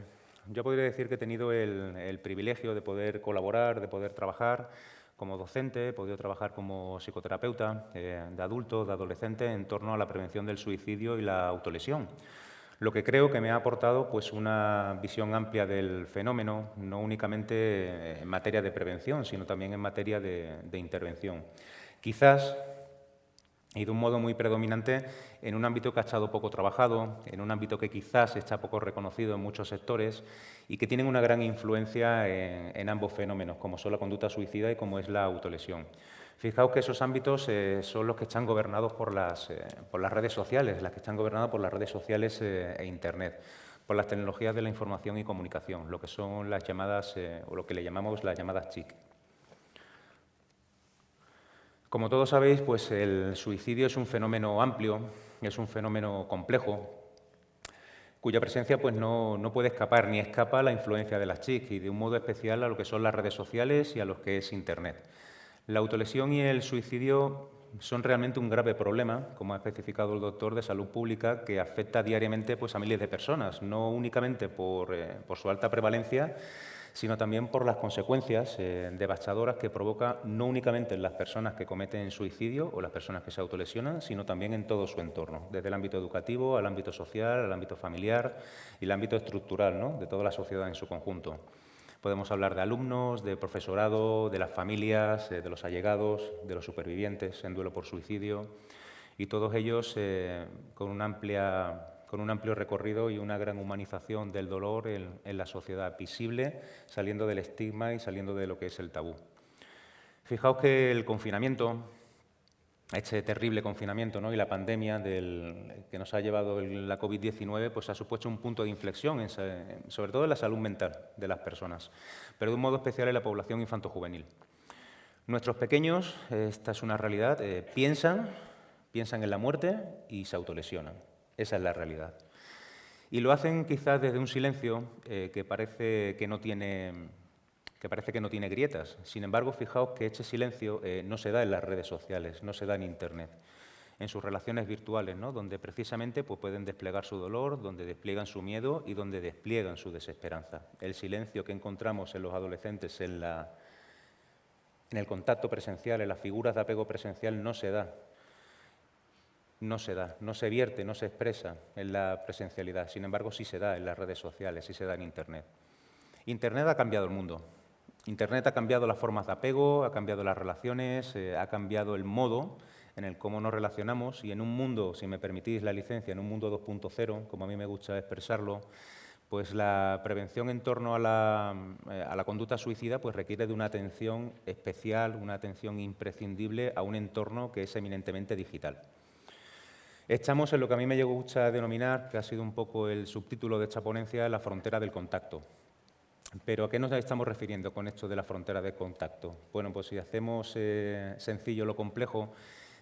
S4: yo podría decir que he tenido el privilegio de poder colaborar, de poder trabajar como docente, he podido trabajar como psicoterapeuta de adultos, de adolescentes, en torno a la prevención del suicidio y la autolesión. Lo que creo que me ha aportado pues, una visión amplia del fenómeno, no únicamente en materia de prevención, sino también en materia de intervención. Quizás, y de un modo muy predominante, en un ámbito que ha estado poco trabajado, en un ámbito que quizás está poco reconocido en muchos sectores y que tienen una gran influencia en ambos fenómenos, como son la conducta suicida y como es la autolesión. Fijaos que esos ámbitos son los que están gobernados por las redes sociales, las que están gobernadas por las redes sociales e Internet, por las tecnologías de la información y comunicación, lo que son las llamadas, o lo que le llamamos las llamadas TIC. Como todos sabéis, pues el suicidio es un fenómeno amplio, es un fenómeno complejo, cuya presencia pues, no puede escapar ni escapa a la influencia de las TIC y de un modo especial a lo que son las redes sociales y a lo que es Internet. La autolesión y el suicidio son realmente un grave problema, como ha especificado el doctor, de salud pública que afecta diariamente pues, a miles de personas, no únicamente por su alta prevalencia, sino también por las consecuencias devastadoras que provoca no únicamente en las personas que cometen suicidio o las personas que se autolesionan, sino también en todo su entorno, desde el ámbito educativo al ámbito social, al ámbito familiar y el ámbito estructural, ¿no?, de toda la sociedad en su conjunto. Podemos hablar de alumnos, de profesorado, de las familias, de los allegados, de los supervivientes en duelo por suicidio, y todos ellos con un amplio recorrido y una gran humanización del dolor en la sociedad, visible, saliendo del estigma y saliendo de lo que es el tabú. Fijaos que el confinamiento, este terrible confinamiento, ¿no?, y la pandemia que nos ha llevado la COVID-19 pues ha supuesto un punto de inflexión, sobre todo en la salud mental de las personas, pero de un modo especial en la población infantojuvenil. Nuestros pequeños, esta es una realidad, piensan en la muerte y se autolesionan. Esa es la realidad. Y lo hacen quizás desde un silencio que parece que no tiene grietas. Sin embargo, fijaos que este silencio no se da en las redes sociales, no se da en Internet, en sus relaciones virtuales, ¿no?, donde precisamente pues, pueden desplegar su dolor, donde despliegan su miedo y donde despliegan su desesperanza. El silencio que encontramos en los adolescentes en el contacto presencial, en las figuras de apego presencial, no se da. No se vierte, no se expresa en la presencialidad. Sin embargo, sí se da en las redes sociales, sí se da en Internet. Internet ha cambiado el mundo. Internet ha cambiado las formas de apego, ha cambiado las relaciones, ha cambiado el modo en el cómo nos relacionamos, y en un mundo, si me permitís la licencia, en un mundo 2.0, como a mí me gusta expresarlo, Pues la prevención en torno a la conducta suicida pues requiere de una atención especial, una atención imprescindible a un entorno que es eminentemente digital. Estamos en lo que a mí me gusta denominar, que ha sido un poco el subtítulo de esta ponencia, la frontera del contacto. ¿Pero a qué nos estamos refiriendo con esto de la frontera del contacto? Bueno, pues si hacemos sencillo lo complejo,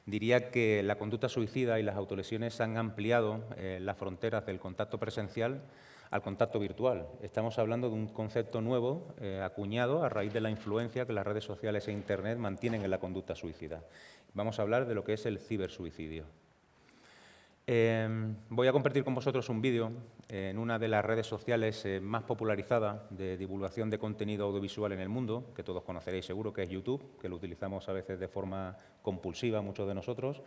S4: diría que la conducta suicida y las autolesiones han ampliado las fronteras del contacto presencial al contacto virtual. Estamos hablando de un concepto nuevo, acuñado a raíz de la influencia que las redes sociales e Internet mantienen en la conducta suicida. Vamos a hablar de lo que es el cibersuicidio. Voy a compartir con vosotros un vídeo en una de las redes sociales más popularizadas de divulgación de contenido audiovisual en el mundo, que todos conoceréis seguro, que es YouTube, que lo utilizamos a veces de forma compulsiva muchos de nosotros,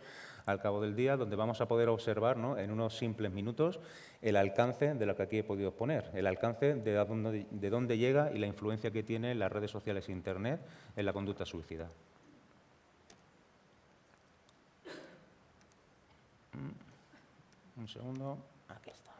S4: al cabo del día, donde vamos a poder observar, ¿no?, en unos simples minutos el alcance de lo que aquí he podido exponer, el alcance de dónde llega y la influencia que tiene las redes sociales e Internet en la conducta suicida. Un segundo, aquí está.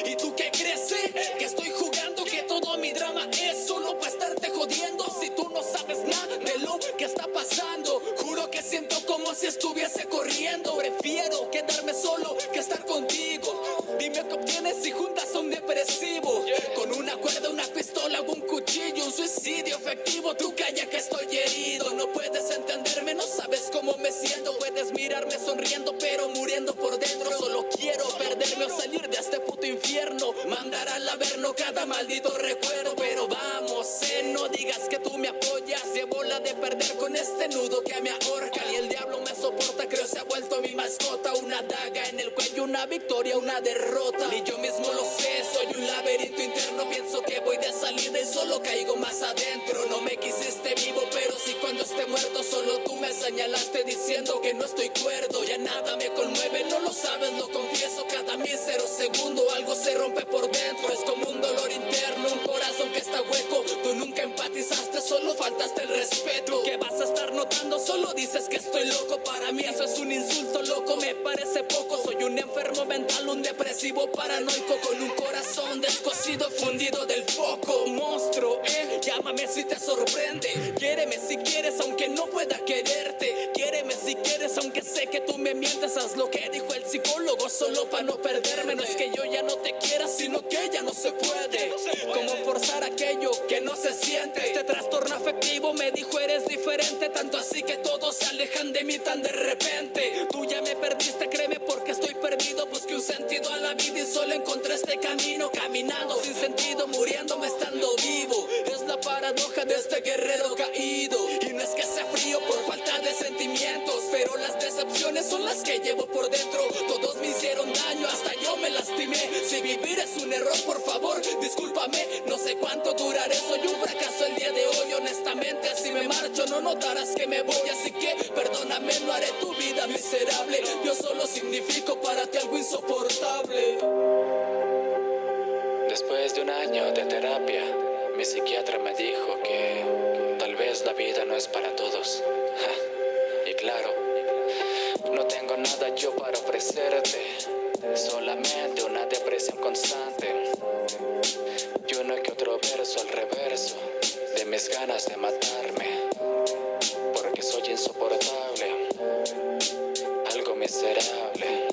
S5: ¿Y tú qué crees? Que estoy jugando, que todo mi drama es solo para estarte jodiendo. Si tú no sabes nada de lo que está pasando, juro que siento como si estuviese corriendo. Prefiero quedarme solo que estar contigo. Dime qué obtienes si juntas a un depresivo con una cuerda, una pistola o un cuchillo, un suicidio efectivo. Tú calla que estoy herido. No puedes entenderme, no sabes cómo me siento. Puedes mirarme sonriendo pero muriendo por dentro. Solo quiero perderme o salir de este puto infierno, mandar al averno cada maldito recuerdo. Pero vamos, no digas que tú me apoyas. Llevo la de perder con este nudo que me ahorca. Y el diablo me soporta, creo se ha vuelto mi mascota. Una daga en el cuello, una victoria, una derrota. Y yo mismo lo sé, soy un laberinto interno. Pienso que voy de salida y solo caigo más adentro. No me quisiste vivo, pero sí cuando esté muerto. Solo tú me señalaste diciendo que no estoy cuerdo. Ya nada me conmueve, no lo sabes, lo confieso. Cada mísero segundo algo se rompe por dentro. Es como un dolor interno, un corazón que está hueco. Tú nunca empatizaste, solo faltaste el respeto. ¿Qué vas a estar notando? Solo dices que estoy loco. Para mí eso es un insulto, loco, me parece poco. Soy un enfermo mental, un depresivo paranoico, con un corazón descosido, fundido del foco. Monstruo, llámame si te sorprende. Quiéreme si quieres, aunque no pueda quererte. Quiéreme si quieres, aunque sé que tú me mientes. Haz lo que dijo el psicólogo, solo para no perderme. No es que yo ya no te quiera, sino que ya no se puede. Como forzar aquello que no se siente. Este trastorno afectivo me dijo eres diferente. Tanto así que todos se alejan de mí tan de repente. Tú ya me perdiste, créeme porque estoy perdido. Busqué un sentido a la vida y solo encontré este camino. Caminando sin sentido, muriéndome estando vivo. Es la paradoja de este guerrero caído. Y no es que sea frío por falta de sentimientos, pero las decepciones son las que llevo por dentro. Todos me hicieron daño, hasta yo me lastimé. Si vivir es un error, por favor, discúlpame. No sé cuánto duraré, soy un fracaso el día de hoy. Honestamente, si me marcho no notarás que me voy. Así que perdóname, no haré tu vida miserable. Yo solo significo para ti algo insoportable. Después de un año de terapia, mi psiquiatra me dijo que tal vez la vida no es para todos. Y claro, no tengo nada yo para ofrecerte, solamente una depresión constante y uno que otro verso al reverso de mis ganas de matarme, porque soy insoportable, algo miserable.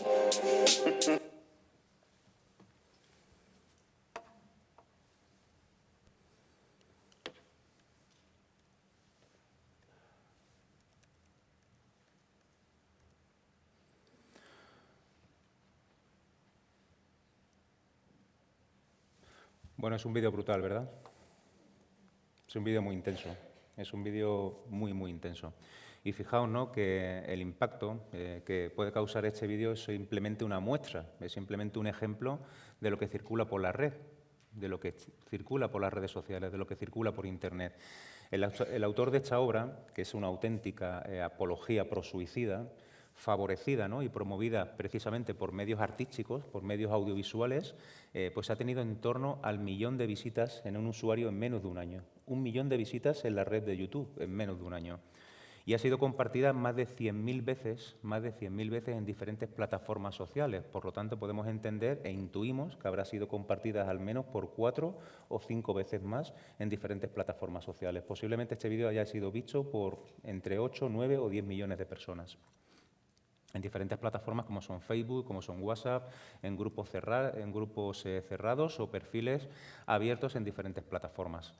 S4: Bueno, es un vídeo brutal, ¿verdad? Es un vídeo muy intenso. Es un vídeo muy, muy intenso. Y fijaos, ¿no?, que el impacto que puede causar este vídeo es simplemente una muestra, es simplemente un ejemplo de lo que circula por la red, de lo que circula por las redes sociales, de lo que circula por Internet. El autor de esta obra, que es una auténtica apología prosuicida, favorecida, ¿no?, y promovida precisamente por medios artísticos, por medios audiovisuales, pues ha tenido en torno al 1 millón de visitas en un usuario en menos de un año. 1 millón de visitas en la red de YouTube en menos de un año. Y ha sido compartida más de 100.000 veces en diferentes plataformas sociales. Por lo tanto, podemos entender e intuimos que habrá sido compartida al menos por 4 o 5 veces más en diferentes plataformas sociales. Posiblemente este vídeo haya sido visto por entre 8, 9 o 10 millones de personas en diferentes plataformas como son Facebook, como son WhatsApp, en grupos cerrados o perfiles abiertos en diferentes plataformas.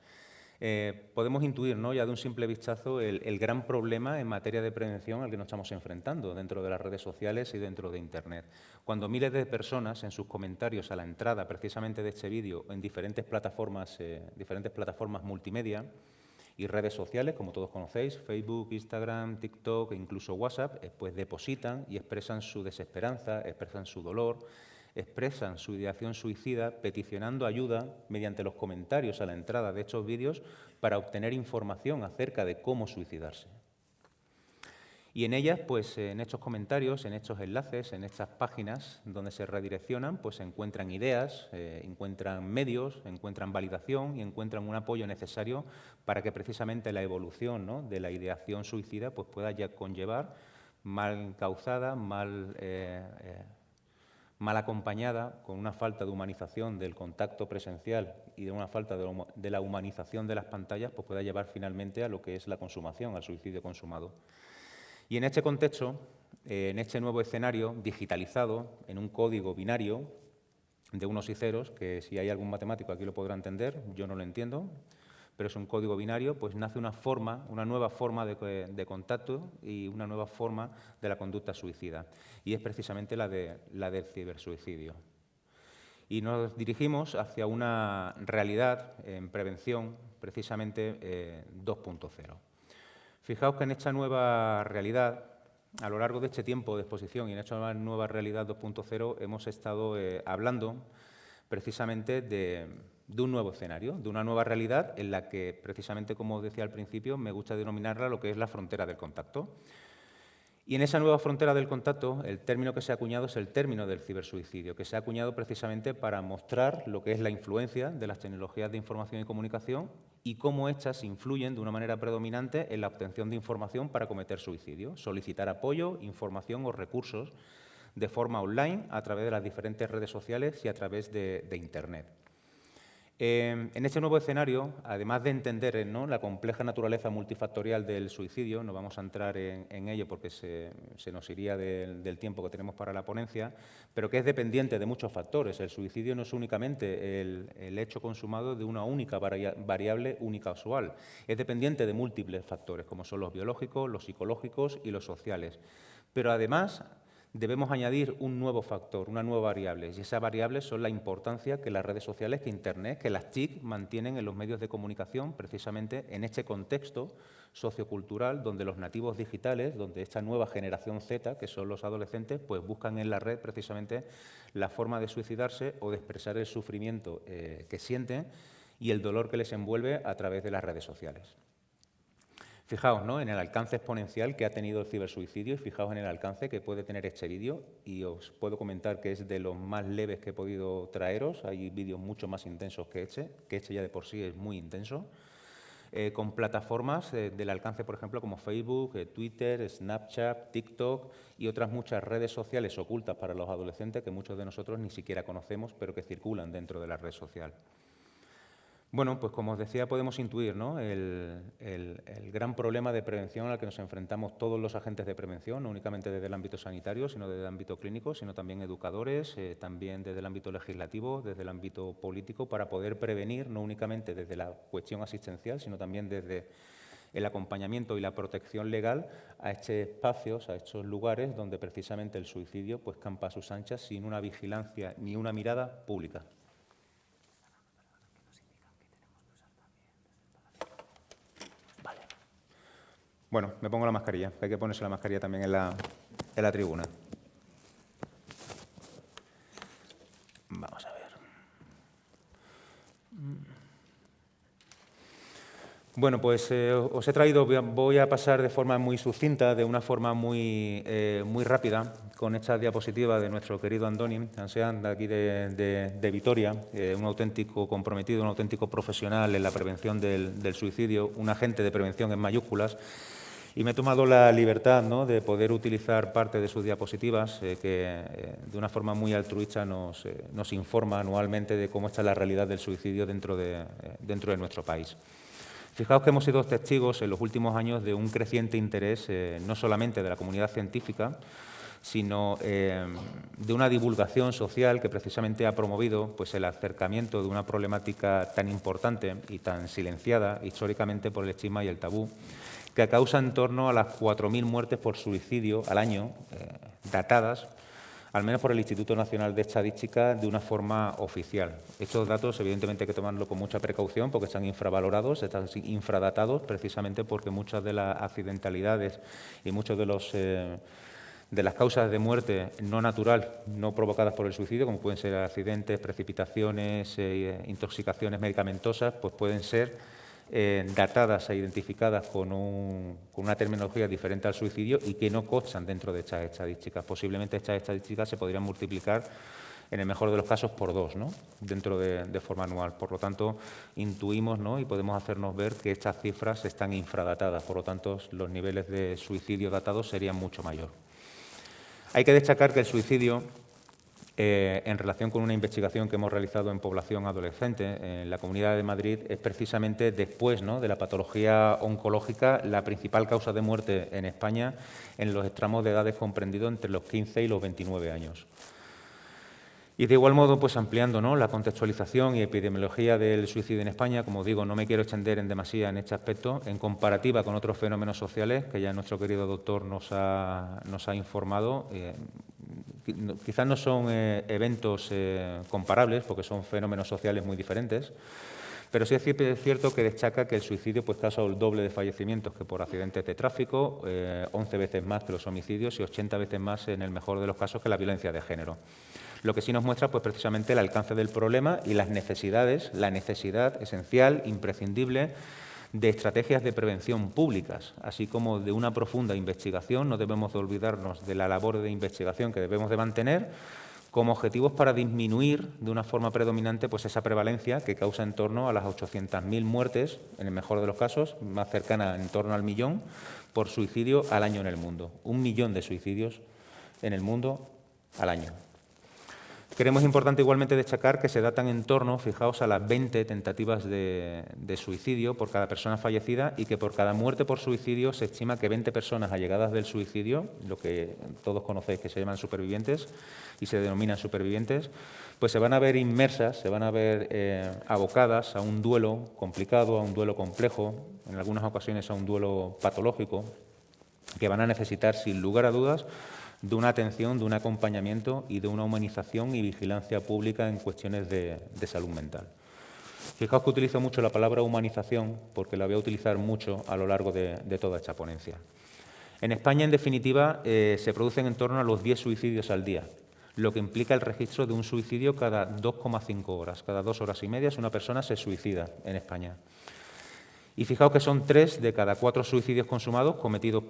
S4: Podemos intuir, ¿no?, ya de un simple vistazo el gran problema en materia de prevención al que nos estamos enfrentando dentro de las redes sociales y dentro de Internet. Cuando miles de personas en sus comentarios a la entrada precisamente de este vídeo en diferentes plataformas multimedia y redes sociales, como todos conocéis, Facebook, Instagram, TikTok e incluso WhatsApp, pues depositan y expresan su desesperanza, expresan su dolor, expresan su ideación suicida peticionando ayuda mediante los comentarios a la entrada de estos vídeos para obtener información acerca de cómo suicidarse. Y en ellas, pues en estos comentarios, en estos enlaces, en estas páginas donde se redireccionan, pues se encuentran ideas, encuentran medios, encuentran validación y encuentran un apoyo necesario para que precisamente la evolución, ¿no?, de la ideación suicida pues pueda ya conllevar, mal causada, mal acompañada, con una falta de humanización del contacto presencial y de una falta de la humanización de las pantallas, pues pueda llevar finalmente a lo que es la consumación, al suicidio consumado. Y en este contexto, en este nuevo escenario digitalizado, en un código binario de unos y ceros, que si hay algún matemático aquí lo podrá entender, yo no lo entiendo, pero es un código binario, pues nace una nueva forma de contacto y una nueva forma de la conducta suicida, y es precisamente la del cibersuicidio. Y nos dirigimos hacia una realidad en prevención precisamente 2.0. Fijaos que en esta nueva realidad, a lo largo de este tiempo de exposición y en esta nueva realidad 2.0 hemos estado hablando precisamente de un nuevo escenario, de una nueva realidad en la que, precisamente como os decía al principio, me gusta denominarla lo que es la frontera del contacto. Y en esa nueva frontera del contacto, el término que se ha acuñado es el término del cibersuicidio, que se ha acuñado precisamente para mostrar lo que es la influencia de las tecnologías de información y comunicación y cómo éstas influyen de una manera predominante en la obtención de información para cometer suicidio, solicitar apoyo, información o recursos de forma online a través de las diferentes redes sociales y a través de Internet. En este nuevo escenario, además de entender, ¿no?, la compleja naturaleza multifactorial del suicidio, no vamos a entrar en ello porque se nos iría del tiempo que tenemos para la ponencia, pero que es dependiente de muchos factores. El suicidio no es únicamente el hecho consumado de una única variable única usual, es dependiente de múltiples factores, como son los biológicos, los psicológicos y los sociales. Pero además debemos añadir un nuevo factor, una nueva variable, y esa variable son la importancia que las redes sociales, que Internet, que las TIC mantienen en los medios de comunicación, precisamente en este contexto sociocultural donde los nativos digitales, donde esta nueva generación Z, que son los adolescentes, pues buscan en la red precisamente la forma de suicidarse o de expresar el sufrimiento que sienten y el dolor que les envuelve a través de las redes sociales. Fijaos, ¿no?, en el alcance exponencial que ha tenido el cibersuicidio y fijaos en el alcance que puede tener este vídeo, y os puedo comentar que es de los más leves que he podido traeros. Hay vídeos mucho más intensos que este ya de por sí es muy intenso, con plataformas del alcance, por ejemplo, como Facebook, Twitter, Snapchat, TikTok y otras muchas redes sociales ocultas para los adolescentes que muchos de nosotros ni siquiera conocemos, pero que circulan dentro de la red social. Bueno, pues como os decía, podemos intuir, ¿no?, el gran problema de prevención al que nos enfrentamos todos los agentes de prevención, no únicamente desde el ámbito sanitario, sino desde el ámbito clínico, sino también educadores, también desde el ámbito legislativo, desde el ámbito político, para poder prevenir, no únicamente desde la cuestión asistencial, sino también desde el acompañamiento y la protección legal a estos espacios, a estos lugares donde precisamente el suicidio pues campa a sus anchas sin una vigilancia ni una mirada pública. Vale. Bueno, me pongo la mascarilla. Hay que ponerse la mascarilla también en la tribuna. Vamos a ver. Bueno, pues os he traído, voy a pasar de forma muy sucinta, de una forma muy rápida, con esta diapositiva de nuestro querido Andoni Ansean, de aquí de Vitoria, un auténtico comprometido, un auténtico profesional en la prevención del suicidio, un agente de prevención en mayúsculas. Y me he tomado la libertad, ¿no?, de poder utilizar parte de sus diapositivas, que de una forma muy altruista nos informa anualmente de cómo está la realidad del suicidio dentro de nuestro país. Fijaos que hemos sido testigos en los últimos años de un creciente interés, no solamente de la comunidad científica, sino de una divulgación social que precisamente ha promovido pues, el acercamiento de una problemática tan importante y tan silenciada históricamente por el estigma y el tabú, que causa en torno a las 4.000 muertes por suicidio al año, datadas, al menos por el Instituto Nacional de Estadística, de una forma oficial. Estos datos, evidentemente, hay que tomarlo con mucha precaución porque están infravalorados, están infradatados, precisamente porque muchas de las accidentalidades y muchos de las causas de muerte no natural, no provocadas por el suicidio, como pueden ser accidentes, precipitaciones, intoxicaciones medicamentosas, pues pueden ser datadas e identificadas con una terminología diferente al suicidio y que no constan dentro de estas estadísticas. Posiblemente estas estadísticas se podrían multiplicar, en el mejor de los casos, por 2, ¿no?, dentro de forma anual. Por lo tanto, intuimos, ¿no?, y podemos hacernos ver que estas cifras están infradatadas. Por lo tanto, los niveles de suicidio datados serían mucho mayor. Hay que destacar que el suicidio, en relación con una investigación que hemos realizado en población adolescente en la Comunidad de Madrid, es precisamente después, ¿no?, de la patología oncológica la principal causa de muerte en España en los tramos de edades comprendidos entre los 15 y los 29 años. Y de igual modo, pues ampliando, ¿no?, la contextualización y epidemiología del suicidio en España, como digo, no me quiero extender en demasía en este aspecto, en comparativa con otros fenómenos sociales que ya nuestro querido doctor nos ha informado. Quizás no son eventos comparables, porque son fenómenos sociales muy diferentes, pero sí es cierto que destaca que el suicidio pues, causa el doble de fallecimientos que por accidentes de tráfico, 11 veces más que los homicidios y 80 veces más, en el mejor de los casos, que la violencia de género. Lo que sí nos muestra pues, precisamente el alcance del problema y las necesidades, la necesidad esencial, imprescindible, de estrategias de prevención públicas, así como de una profunda investigación. No debemos de olvidarnos de la labor de investigación que debemos de mantener como objetivos para disminuir de una forma predominante pues, esa prevalencia que causa en torno a las 800.000 muertes, en el mejor de los casos, más cercana en torno al 1.000.000, por suicidio al año en el mundo. 1 millón de suicidios en el mundo al año. Creemos importante igualmente destacar que se datan en torno, fijaos, a las 20 tentativas de suicidio por cada persona fallecida y que por cada muerte por suicidio se estima que 20 personas allegadas del suicidio, lo que todos conocéis que se llaman supervivientes y se denominan supervivientes, pues se van a ver inmersas, se van a ver abocadas a un duelo complicado, a un duelo complejo, en algunas ocasiones a un duelo patológico, que van a necesitar, sin lugar a dudas, de una atención, de un acompañamiento y de una humanización y vigilancia pública en cuestiones de salud mental. Fijaos que utilizo mucho la palabra humanización porque la voy a utilizar mucho a lo largo de toda esta ponencia. En España, en definitiva, se producen en torno a los 10 suicidios al día, lo que implica el registro de un suicidio cada 2,5 horas. Cada 2 horas y media una persona se suicida en España. Y fijaos que son 3 de cada 4 suicidios consumados cometidos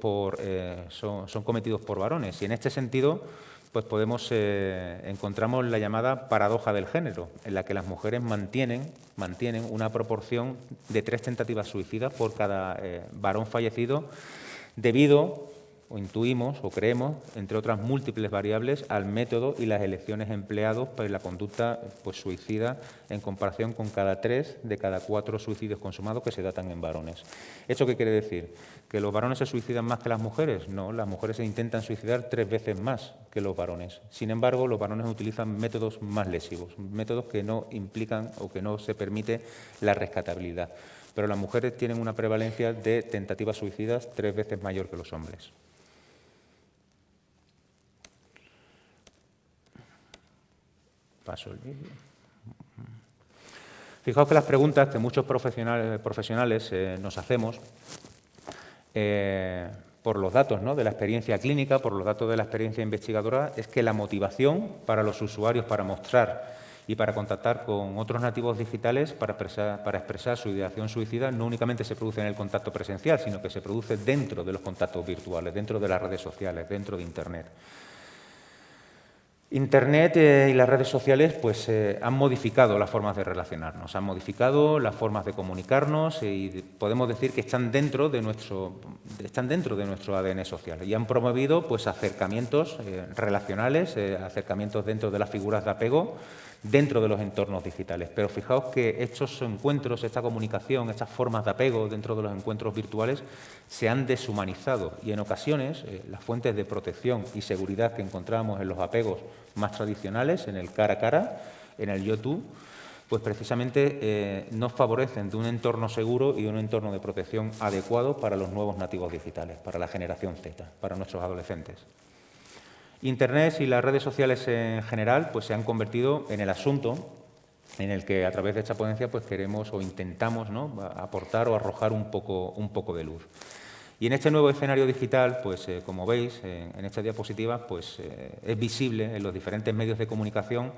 S4: son cometidos por varones. Y en este sentido, pues encontramos la llamada paradoja del género, en la que las mujeres mantienen una proporción de 3 tentativas suicidas por cada varón fallecido, debido, o intuimos, o creemos, entre otras múltiples variables, al método y las elecciones empleados para la conducta pues, suicida en comparación con cada 3 de cada 4 suicidios consumados que se datan en varones. ¿Esto qué quiere decir? ¿Que los varones se suicidan más que las mujeres? No, las mujeres se intentan suicidar 3 veces más que los varones. Sin embargo, los varones utilizan métodos más lesivos, métodos que no implican o que no se permite la rescatabilidad. Pero las mujeres tienen una prevalencia de tentativas suicidas 3 veces mayor que los hombres. Paso el vídeo. Fijaos que las preguntas que muchos profesionales nos hacemos por los datos, ¿no?, de la experiencia clínica, por los datos de la experiencia investigadora, es que la motivación para los usuarios para mostrar y para contactar con otros nativos digitales para expresar su ideación suicida no únicamente se produce en el contacto presencial, sino que se produce dentro de los contactos virtuales, dentro de las redes sociales, dentro de Internet. Internet y las redes sociales pues, han modificado las formas de relacionarnos, han modificado las formas de comunicarnos y podemos decir que están dentro de nuestro ADN social y han promovido pues, acercamientos relacionales, acercamientos dentro de las figuras de apego, dentro de los entornos digitales. Pero fijaos que estos encuentros, esta comunicación, estas formas de apego dentro de los encuentros virtuales se han deshumanizado y en ocasiones las fuentes de protección y seguridad que encontramos en los apegos más tradicionales, en el cara a cara, en el yo-tú, pues precisamente nos favorecen de un entorno seguro y de un entorno de protección adecuado para los nuevos nativos digitales, para la generación Z, para nuestros adolescentes. Internet y las redes sociales en general pues, se han convertido en el asunto en el que a través de esta ponencia pues, queremos o intentamos, ¿no?, aportar o arrojar un poco de luz. Y en este nuevo escenario digital, pues, como veis en esta diapositiva, pues, es visible en los diferentes medios de comunicación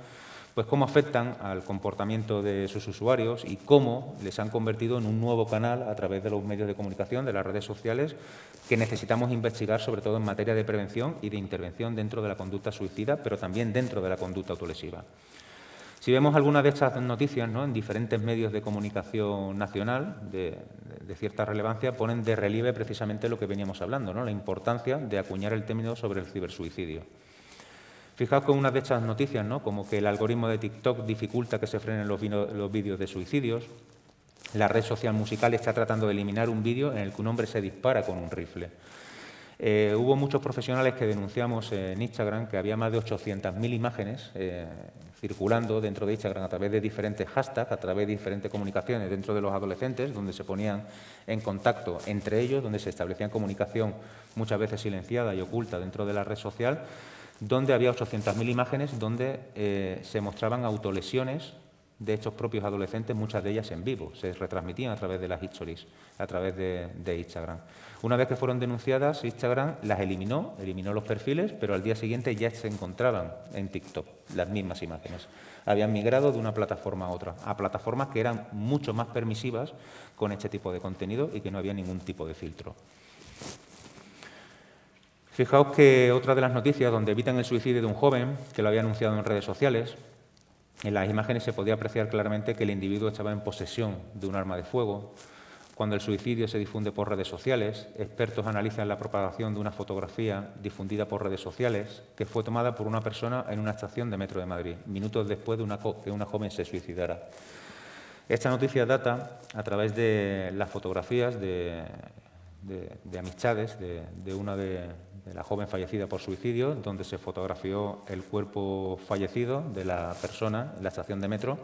S4: pues, cómo afectan al comportamiento de sus usuarios y cómo les han convertido en un nuevo canal a través de los medios de comunicación, de las redes sociales, que necesitamos investigar, sobre todo en materia de prevención y de intervención dentro de la conducta suicida, pero también dentro de la conducta autolesiva. Si vemos algunas de estas noticias, ¿no?, en diferentes medios de comunicación nacional de cierta relevancia, ponen de relieve precisamente lo que veníamos hablando, ¿no?, la importancia de acuñar el término sobre el cibersuicidio. Fijaos que una de estas noticias, ¿no?, como que el algoritmo de TikTok dificulta que se frenen los vídeos de suicidios, la red social Musical está tratando de eliminar un vídeo en el que un hombre se dispara con un rifle. Hubo muchos profesionales que denunciamos en Instagram que había más de 800.000 imágenes circulando dentro de Instagram a través de diferentes hashtags, a través de diferentes comunicaciones dentro de los adolescentes, donde se ponían en contacto entre ellos, donde se establecían comunicación muchas veces silenciada y oculta dentro de la red social, donde había 800.000 imágenes donde se mostraban autolesiones de estos propios adolescentes, muchas de ellas en vivo, se retransmitían a través de las stories, a través de Instagram. Una vez que fueron denunciadas, Instagram las eliminó los perfiles, pero al día siguiente ya se encontraban en TikTok las mismas imágenes. Habían migrado de una plataforma a otra, a plataformas que eran mucho más permisivas con este tipo de contenido y que no había ningún tipo de filtro. Fijaos que otra de las noticias donde evitan el suicidio de un joven, que lo había anunciado en redes sociales, en las imágenes se podía apreciar claramente que el individuo estaba en posesión de un arma de fuego. Cuando el suicidio se difunde por redes sociales, expertos analizan la propagación de una fotografía difundida por redes sociales que fue tomada por una persona en una estación de metro de Madrid, minutos después de que una joven se suicidara. Esta noticia data a través de las fotografías de amistades de una de la joven fallecida por suicidio, donde se fotografió el cuerpo fallecido de la persona en la estación de metro,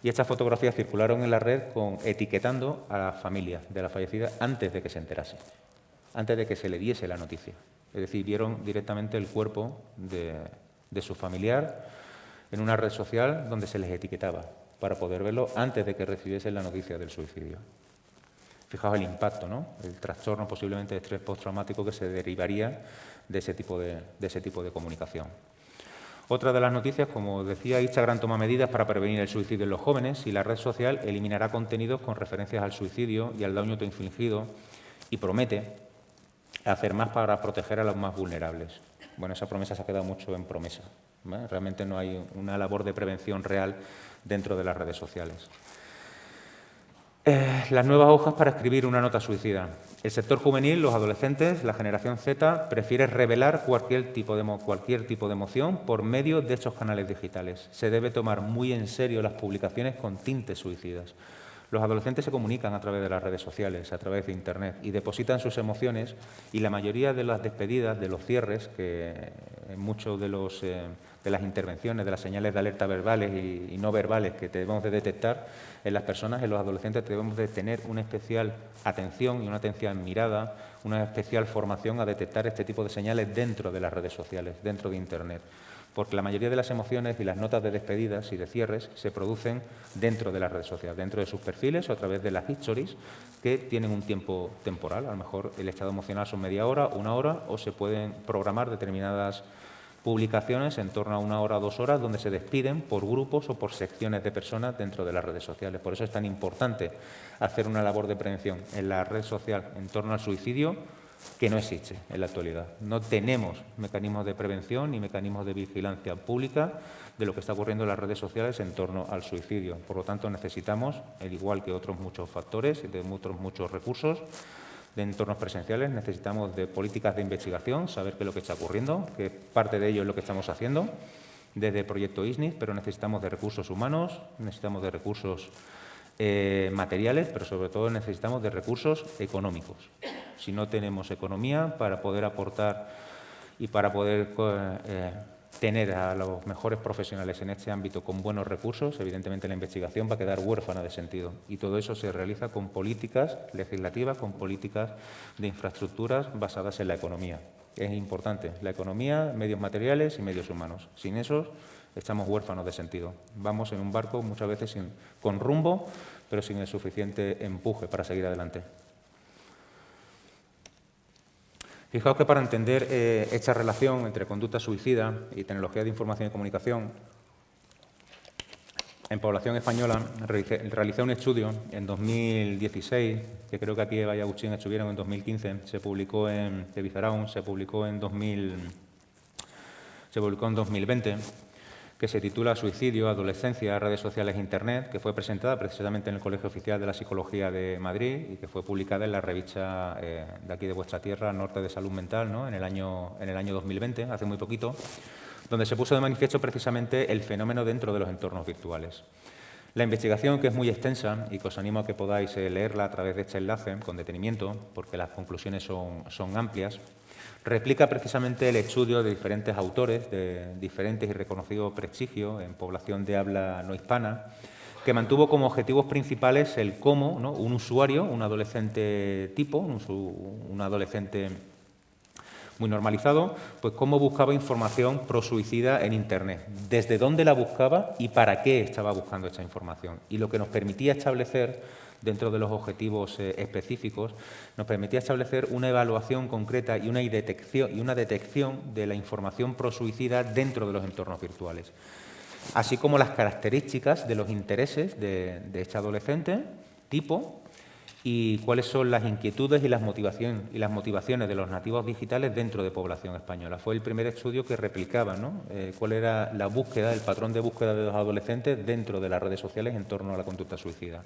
S4: y estas fotografías circularon en la red etiquetando a la familia de la fallecida antes de que se enterase, antes de que se le diese la noticia. Es decir, vieron directamente el cuerpo de su familiar en una red social donde se les etiquetaba para poder verlo antes de que recibiesen la noticia del suicidio. Fijaos el impacto, ¿no?, el trastorno posiblemente de estrés postraumático que se derivaría de ese tipo de comunicación. Otra de las noticias, como decía, Instagram toma medidas para prevenir el suicidio en los jóvenes y la red social eliminará contenidos con referencias al suicidio y al daño autoinfligido y promete hacer más para proteger a los más vulnerables. Bueno, esa promesa se ha quedado mucho en promesa, ¿vale? Realmente no hay una labor de prevención real dentro de las redes sociales. Las nuevas hojas para escribir una nota suicida. El sector juvenil, los adolescentes, la generación Z, prefiere revelar cualquier tipo de emoción por medio de estos canales digitales. Se debe tomar muy en serio las publicaciones con tintes suicidas. Los adolescentes se comunican a través de las redes sociales, a través de Internet, y depositan sus emociones, y la mayoría de las despedidas, de los cierres, que en muchos de las intervenciones, de las señales de alerta verbales y no verbales que debemos de detectar en las personas, en los adolescentes, debemos de tener una especial atención y una atención mirada, una especial formación a detectar este tipo de señales dentro de las redes sociales, dentro de Internet, porque la mayoría de las emociones y las notas de despedidas y de cierres se producen dentro de las redes sociales, dentro de sus perfiles o a través de las histories que tienen un tiempo temporal. A lo mejor el estado emocional son media hora, 1 hora, o se pueden programar determinadas publicaciones en torno a 1 hora o 2 horas donde se despiden por grupos o por secciones de personas dentro de las redes sociales. Por eso es tan importante hacer una labor de prevención en la red social en torno al suicidio, que no existe en la actualidad. No tenemos mecanismos de prevención ni mecanismos de vigilancia pública de lo que está ocurriendo en las redes sociales en torno al suicidio. Por lo tanto, necesitamos, al igual que otros muchos factores, de otros muchos recursos, de entornos presenciales, necesitamos de políticas de investigación, saber qué es lo que está ocurriendo, que parte de ello es lo que estamos haciendo desde el proyecto ISNIC, pero necesitamos de recursos humanos, necesitamos de recursos materiales, pero sobre todo necesitamos de recursos económicos. Si no tenemos economía para poder aportar y para poder tener a los mejores profesionales en este ámbito con buenos recursos, evidentemente la investigación va a quedar huérfana de sentido. Y todo eso se realiza con políticas legislativas, con políticas de infraestructuras basadas en la economía. Es importante la economía, medios materiales y medios humanos. Sin esos estamos huérfanos de sentido. Vamos en un barco muchas veces con rumbo, pero sin el suficiente empuje para seguir adelante. Fijaos que para entender esta relación entre conducta suicida y tecnología de información y comunicación, en población española realicé un estudio en 2016, que creo que aquí Eva y Agustín estuvieron en 2015, se publicó en Bizarraun, se publicó en 2020, que se titula Suicidio, Adolescencia, Redes Sociales e Internet, que fue presentada precisamente en el Colegio Oficial de la Psicología de Madrid y que fue publicada en la revista de aquí de vuestra tierra, Norte de Salud Mental, ¿no? en el año 2020, hace muy poquito, donde se puso de manifiesto precisamente el fenómeno dentro de los entornos virtuales. La investigación, que es muy extensa y que os animo a que podáis leerla a través de este enlace con detenimiento, porque las conclusiones son amplias, replica precisamente el estudio de diferentes autores de diferentes y reconocido prestigio en población de habla no hispana, que mantuvo como objetivos principales el cómo, ¿no?, un usuario, un adolescente tipo, un adolescente muy normalizado, pues cómo buscaba información prosuicida en Internet, desde dónde la buscaba y para qué estaba buscando esta información. Y lo que nos permitía establecer, dentro de los objetivos específicos, nos permitía establecer una evaluación concreta y una detección de la información prosuicida dentro de los entornos virtuales, así como las características de los intereses de este adolescente tipo y cuáles son las inquietudes y las motivaciones de los nativos digitales dentro de población española. Fue el primer estudio que replicaba, ¿no?, cuál era la búsqueda, el patrón de búsqueda de los adolescentes dentro de las redes sociales en torno a la conducta suicida.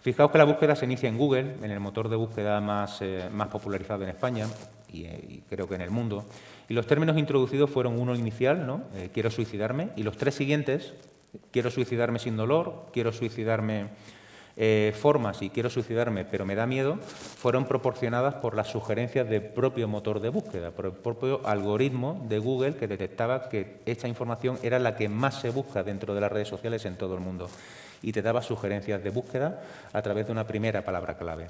S4: Fijaos que la búsqueda se inicia en Google, en el motor de búsqueda más popularizado en España y creo que en el mundo. Y los términos introducidos fueron uno inicial, ¿no?, quiero suicidarme, y los 3 siguientes, quiero suicidarme sin dolor, quiero suicidarme formas y quiero suicidarme pero me da miedo, fueron proporcionadas por las sugerencias del propio motor de búsqueda, por el propio algoritmo de Google que detectaba que esta información era la que más se busca dentro de las redes sociales en todo el mundo y te daba sugerencias de búsqueda a través de una primera palabra clave.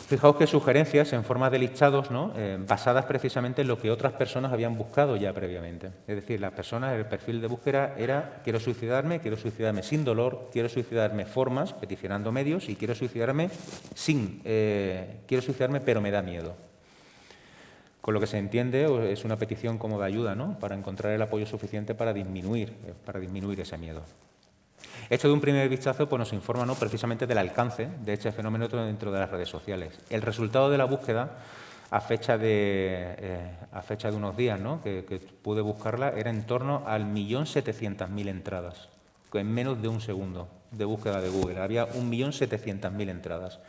S4: Fijaos que sugerencias en forma de listados, ¿no?, basadas precisamente en lo que otras personas habían buscado ya previamente. Es decir, las personas, el perfil de búsqueda era quiero suicidarme sin dolor, quiero suicidarme formas, peticionando medios, y quiero suicidarme pero me da miedo. Con lo que se entiende es una petición como de ayuda, ¿no?, para encontrar el apoyo suficiente para disminuir ese miedo. Esto de un primer vistazo pues, nos informa, ¿no?, precisamente del alcance de este fenómeno dentro de las redes sociales. El resultado de la búsqueda, a fecha de unos días, ¿no?, que pude buscarla, era en torno al 1.700.000 entradas, en menos de un segundo de búsqueda de Google. Había 1.700.000 entradas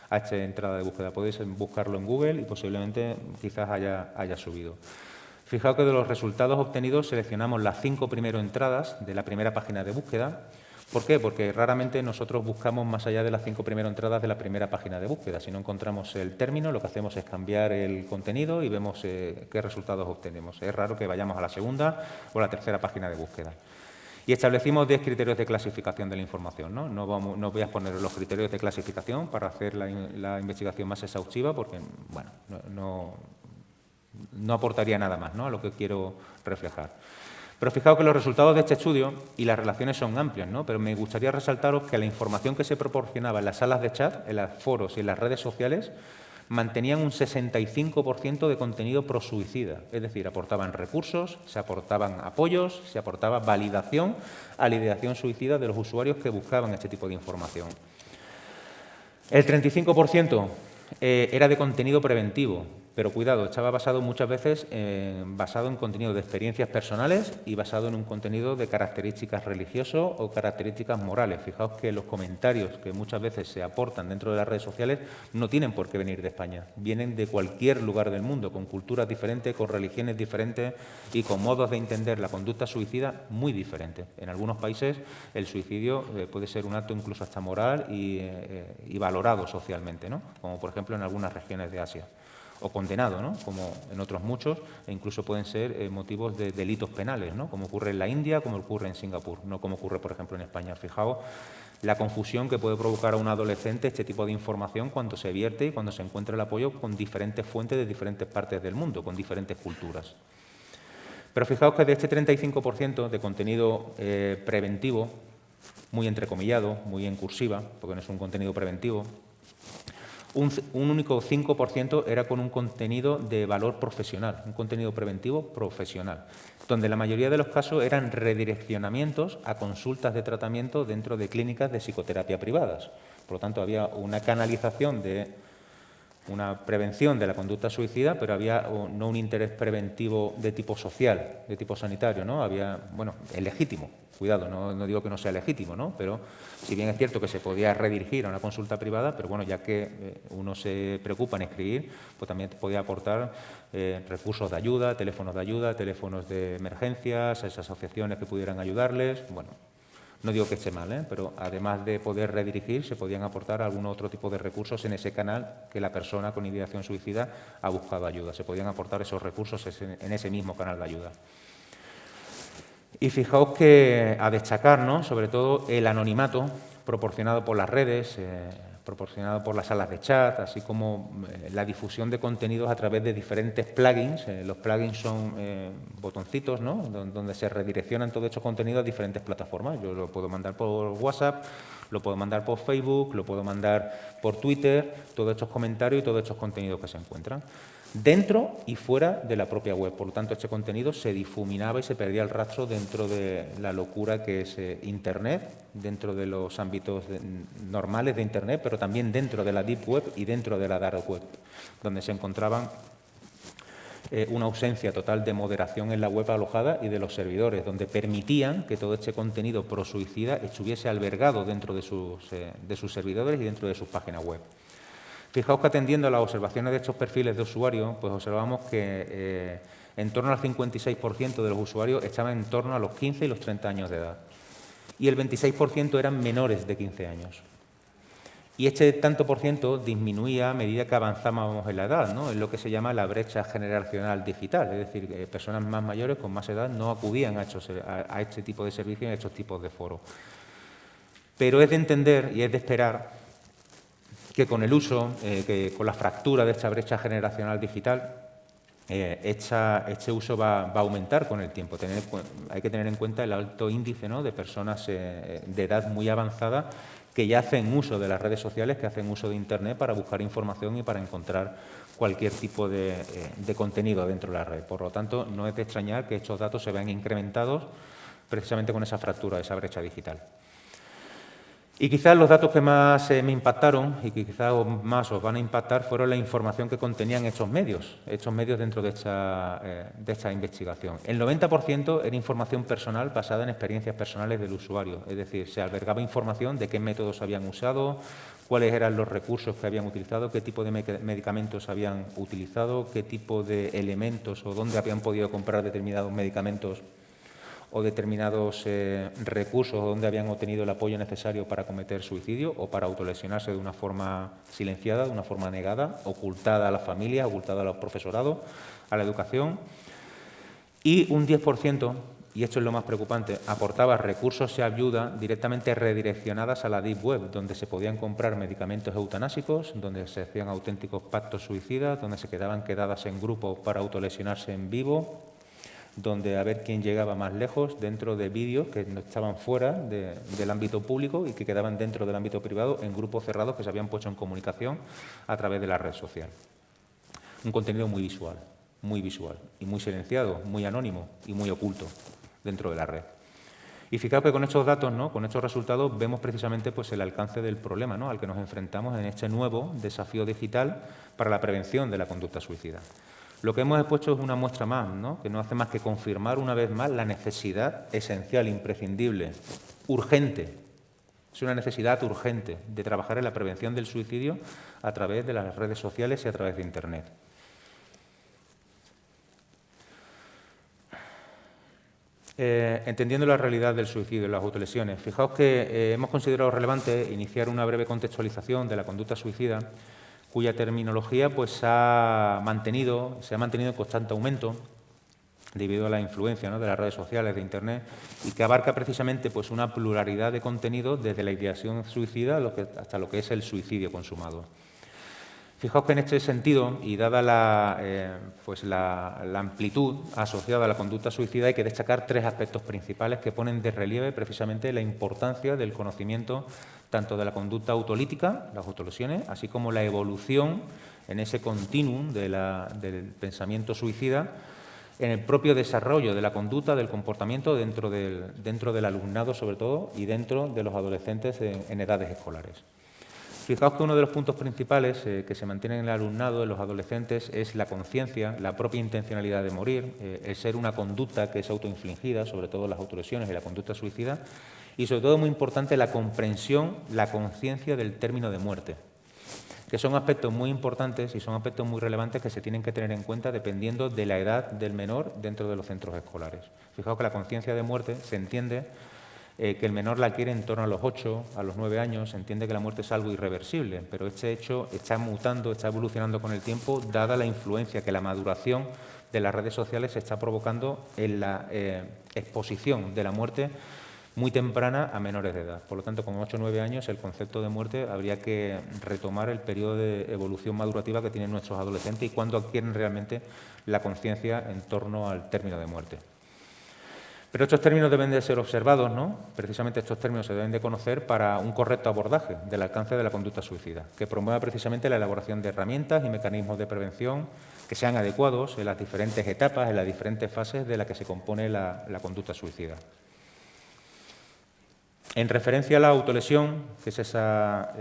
S4: a esta entrada de búsqueda. Podéis buscarlo en Google y posiblemente quizás haya subido. Fijaos que de los resultados obtenidos seleccionamos las 5 primeras entradas de la primera página de búsqueda. ¿Por qué? Porque raramente nosotros buscamos más allá de las 5 primeras entradas de la primera página de búsqueda. Si no encontramos el término, lo que hacemos es cambiar el contenido y vemos qué resultados obtenemos. Es raro que vayamos a la segunda o a la tercera página de búsqueda. Y establecimos 10 criterios de clasificación de la información, ¿no? No voy a exponer los criterios de clasificación para hacer la investigación más exhaustiva porque, bueno, no aportaría nada más, ¿no?, a lo que quiero reflejar. Pero fijaos que los resultados de este estudio y las relaciones son amplios, ¿no?, pero me gustaría resaltaros que la información que se proporcionaba en las salas de chat, en los foros y en las redes sociales mantenían un 65% de contenido prosuicida, es decir, aportaban recursos, se aportaban apoyos, se aportaba validación a la ideación suicida de los usuarios que buscaban este tipo de información. El 35% era de contenido preventivo, pero cuidado, estaba basado muchas veces basado en contenido de experiencias personales y basado en un contenido de características religiosas o características morales. Fijaos que los comentarios que muchas veces se aportan dentro de las redes sociales no tienen por qué venir de España, vienen de cualquier lugar del mundo, con culturas diferentes, con religiones diferentes y con modos de entender la conducta suicida muy diferentes. En algunos países el suicidio puede ser un acto incluso hasta moral y valorado socialmente, ¿no?, como por ejemplo en algunas regiones de Asia, o condenado, ¿no?, como en otros muchos, e incluso pueden ser motivos de delitos penales, ¿no?, como ocurre en la India, como ocurre en Singapur, no como ocurre, por ejemplo, en España. Fijaos la confusión que puede provocar a un adolescente este tipo de información cuando se vierte y cuando se encuentra el apoyo con diferentes fuentes de diferentes partes del mundo, con diferentes culturas. Pero fijaos que de este 35% de contenido preventivo, muy entrecomillado, muy en cursiva, porque no es un contenido preventivo, un único 5% era con un contenido de valor profesional, un contenido preventivo profesional, donde la mayoría de los casos eran redireccionamientos a consultas de tratamiento dentro de clínicas de psicoterapia privadas. Por lo tanto, había una canalización de una prevención de la conducta suicida, pero había no un interés preventivo de tipo social, de tipo sanitario, ¿no? Había, bueno, es legítimo, cuidado, no digo que no sea legítimo, ¿no?, pero si bien es cierto que se podía redirigir a una consulta privada, pero bueno, ya que uno se preocupa en escribir, pues también podía aportar recursos de ayuda, teléfonos de emergencias, esas asociaciones que pudieran ayudarles. Bueno, no digo que esté mal, pero además de poder redirigir, se podían aportar algún otro tipo de recursos en ese canal que la persona con ideación suicida ha buscado ayuda. Se podían aportar esos recursos en ese mismo canal de ayuda. Y fijaos que a destacar, ¿no?, sobre todo el anonimato proporcionado por las redes, proporcionado por las salas de chat, así como la difusión de contenidos a través de diferentes plugins. Los plugins son botoncitos, ¿no?, donde se redireccionan todos estos contenidos a diferentes plataformas. Yo lo puedo mandar por WhatsApp, lo puedo mandar por Facebook, lo puedo mandar por Twitter, todos estos comentarios y todos estos contenidos que se encuentran dentro y fuera de la propia web. Por lo tanto, este contenido se difuminaba y se perdía el rastro dentro de la locura que es Internet, dentro de los ámbitos normales de Internet, pero también dentro de la Deep Web y dentro de la Dark Web, donde se encontraban una ausencia total de moderación en la web alojada y de los servidores, donde permitían que todo este contenido prosuicida estuviese albergado dentro de sus servidores y dentro de sus páginas web. Fijaos que atendiendo a las observaciones de estos perfiles de usuarios, pues observamos que en torno al 56% de los usuarios estaban en torno a los 15 y los 30 años de edad y el 26% eran menores de 15 años. Y este tanto por ciento disminuía a medida que avanzábamos en la edad, ¿no?, en lo que se llama la brecha generacional digital, es decir, que personas más mayores con más edad no acudían a este tipo de servicios y a estos tipos de foros. Pero es de entender y es de esperar que con el uso, con la fractura de esta brecha generacional digital, este uso va a aumentar con el tiempo. Hay que tener en cuenta el alto índice, ¿no?, de personas de edad muy avanzada que ya hacen uso de las redes sociales, que hacen uso de Internet para buscar información y para encontrar cualquier tipo de contenido dentro de la red. Por lo tanto, no es de extrañar que estos datos se vean incrementados precisamente con esa fractura, esa brecha digital. Y quizás los datos que más me impactaron y que quizás más os van a impactar fueron la información que contenían estos medios dentro de esta investigación. El 90% era información personal basada en experiencias personales del usuario, es decir, se albergaba información de qué métodos habían usado, cuáles eran los recursos que habían utilizado, qué tipo de medicamentos habían utilizado, qué tipo de elementos o dónde habían podido comprar determinados medicamentos o determinados recursos donde habían obtenido el apoyo necesario para cometer suicidio o para autolesionarse de una forma silenciada, de una forma negada, ocultada a la familia, ocultada a los profesorados, a la educación. Y un 10% y esto es lo más preocupante, aportaba recursos y ayuda directamente redireccionadas a la Deep Web, donde se podían comprar medicamentos eutanásicos, donde se hacían auténticos pactos suicidas, donde se quedaban quedadas en grupo para autolesionarse en vivo, donde a ver quién llegaba más lejos dentro de vídeos que no estaban fuera del ámbito público y que quedaban dentro del ámbito privado en grupos cerrados que se habían puesto en comunicación a través de la red social. Un contenido muy visual y muy silenciado, muy anónimo y muy oculto dentro de la red. Y fijaos que con estos datos, ¿no?, con estos resultados, vemos precisamente pues, el alcance del problema, ¿no?, al que nos enfrentamos en este nuevo desafío digital para la prevención de la conducta suicida. Lo que hemos expuesto es una muestra más, ¿no?, que no hace más que confirmar una vez más la necesidad esencial, imprescindible, urgente. Es una necesidad urgente de trabajar en la prevención del suicidio a través de las redes sociales y a través de Internet. Entendiendo la realidad del suicidio y las autolesiones, fijaos que hemos considerado relevante iniciar una breve contextualización de la conducta suicida, cuya terminología pues, se ha mantenido en constante aumento debido a la influencia, ¿no?, de las redes sociales, de Internet, y que abarca precisamente pues, una pluralidad de contenidos desde la ideación suicida hasta lo que es el suicidio consumado. Fijaos que en este sentido, y dada la amplitud asociada a la conducta suicida, hay que destacar tres aspectos principales que ponen de relieve precisamente la importancia del conocimiento tanto de la conducta autolítica, las autolesiones, así como la evolución en ese continuum del pensamiento suicida, en el propio desarrollo de la conducta, del comportamiento dentro del alumnado sobre todo y dentro de los adolescentes en edades escolares. Fijaos que uno de los puntos principales que se mantienen en el alumnado, en los adolescentes, es la conciencia, la propia intencionalidad de morir, el ser una conducta que es autoinfligida, sobre todo las autolesiones y la conducta suicida, y sobre todo muy importante la comprensión, la conciencia del término de muerte, que son aspectos muy importantes y son aspectos muy relevantes que se tienen que tener en cuenta dependiendo de la edad del menor dentro de los centros escolares. Fijaos que la conciencia de muerte se entiende que el menor la adquiere en torno a los 8, a los 9 años, se entiende que la muerte es algo irreversible, pero este hecho está mutando, está evolucionando con el tiempo, dada la influencia que la maduración de las redes sociales está provocando en la exposición de la muerte muy temprana a menores de edad. Por lo tanto, con 8 o 9 años, el concepto de muerte habría que retomar el periodo de evolución madurativa que tienen nuestros adolescentes y cuándo adquieren realmente la conciencia en torno al término de muerte. Pero estos términos deben de ser observados, ¿no? Precisamente estos términos se deben de conocer para un correcto abordaje del alcance de la conducta suicida, que promueva precisamente la elaboración de herramientas y mecanismos de prevención que sean adecuados en las diferentes etapas, en las diferentes fases de las que se compone la conducta suicida. En referencia a la autolesión, que es esa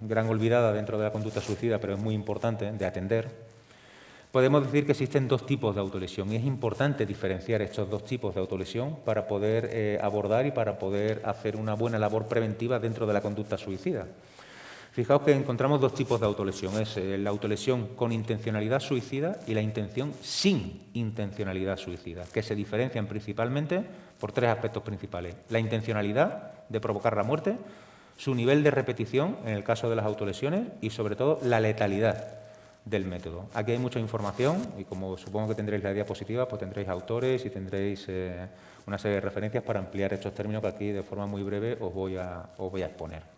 S4: gran olvidada dentro de la conducta suicida, pero es muy importante de atender, podemos decir que existen dos tipos de autolesión y es importante diferenciar estos dos tipos de autolesión para poder abordar y para poder hacer una buena labor preventiva dentro de la conducta suicida. Fijaos que encontramos dos tipos de autolesión, es la autolesión con intencionalidad suicida y la intención sin intencionalidad suicida, que se diferencian principalmente por tres aspectos principales: la intencionalidad de provocar la muerte, su nivel de repetición en el caso de las autolesiones y sobre todo la letalidad del método. Aquí hay mucha información y como supongo que tendréis la diapositiva, pues tendréis autores y tendréis una serie de referencias para ampliar estos términos que aquí de forma muy breve os voy a exponer.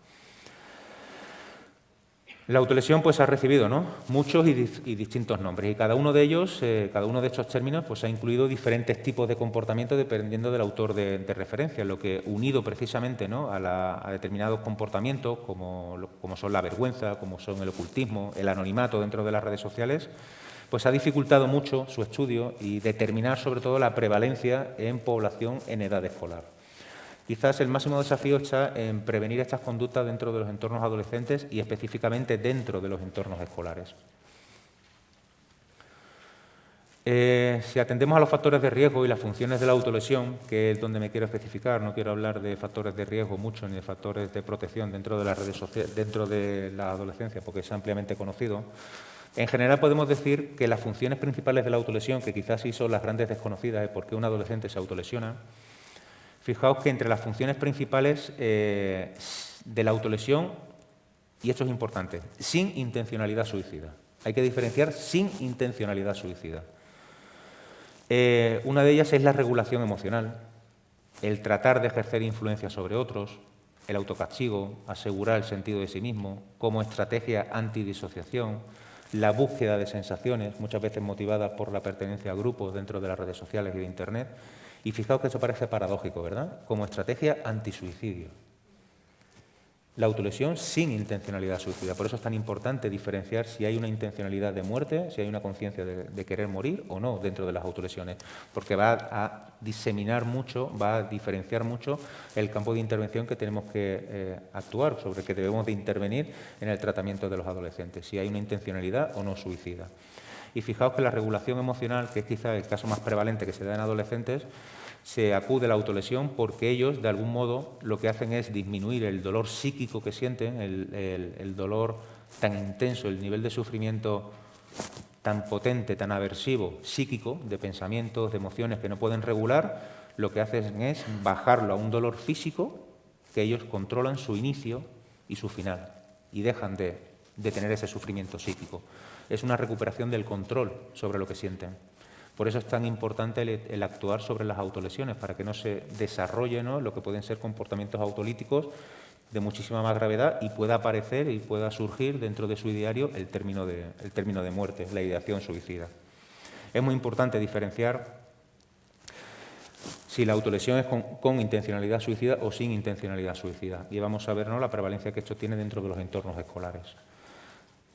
S4: La autolesión pues ha recibido, ¿no?, muchos y distintos nombres y cada uno de ellos, cada uno de estos términos pues ha incluido diferentes tipos de comportamiento dependiendo del autor de referencia, lo que unido precisamente, ¿no?, a determinados comportamientos como son la vergüenza, como son el ocultismo, el anonimato dentro de las redes sociales, pues ha dificultado mucho su estudio y determinar sobre todo la prevalencia en población en edad escolar. Quizás el máximo desafío está en prevenir estas conductas dentro de los entornos adolescentes y específicamente dentro de los entornos escolares. Si atendemos a los factores de riesgo y las funciones de la autolesión, que es donde me quiero especificar, no quiero hablar de factores de riesgo mucho ni de factores de protección dentro de las redes sociales, dentro de la adolescencia, porque es ampliamente conocido. En general podemos decir que las funciones principales de la autolesión, que quizás sí son las grandes desconocidas de por qué un adolescente se autolesiona, fijaos que entre las funciones principales de la autolesión, y esto es importante, sin intencionalidad suicida. Hay que diferenciar sin intencionalidad suicida. Una de ellas es la regulación emocional, el tratar de ejercer influencia sobre otros, el autocastigo, asegurar el sentido de sí mismo, como estrategia antidisociación, la búsqueda de sensaciones, muchas veces motivadas por la pertenencia a grupos dentro de las redes sociales y de Internet. Y fijaos que eso parece paradójico, ¿verdad? Como estrategia antisuicidio. La autolesión sin intencionalidad suicida. Por eso es tan importante diferenciar si hay una intencionalidad de muerte, si hay una conciencia de querer morir o no dentro de las autolesiones, porque va a diseminar mucho, va a diferenciar mucho el campo de intervención que tenemos que actuar, sobre que debemos de intervenir en el tratamiento de los adolescentes, si hay una intencionalidad o no suicida. Y fijaos que la regulación emocional, que es quizá el caso más prevalente que se da en adolescentes, se acude a la autolesión porque ellos, de algún modo, lo que hacen es disminuir el dolor psíquico que sienten, el dolor tan intenso, el nivel de sufrimiento tan potente, tan aversivo, psíquico, de pensamientos, de emociones que no pueden regular, lo que hacen es bajarlo a un dolor físico que ellos controlan su inicio y su final y dejan de tener ese sufrimiento psíquico. Es una recuperación del control sobre lo que sienten. Por eso es tan importante el actuar sobre las autolesiones, para que no se desarrolle, ¿no?, lo que pueden ser comportamientos autolíticos de muchísima más gravedad y pueda aparecer y pueda surgir dentro de su ideario el término de muerte, la ideación suicida. Es muy importante diferenciar si la autolesión es con intencionalidad suicida o sin intencionalidad suicida. Y vamos a ver, ¿no?, la prevalencia que esto tiene dentro de los entornos escolares.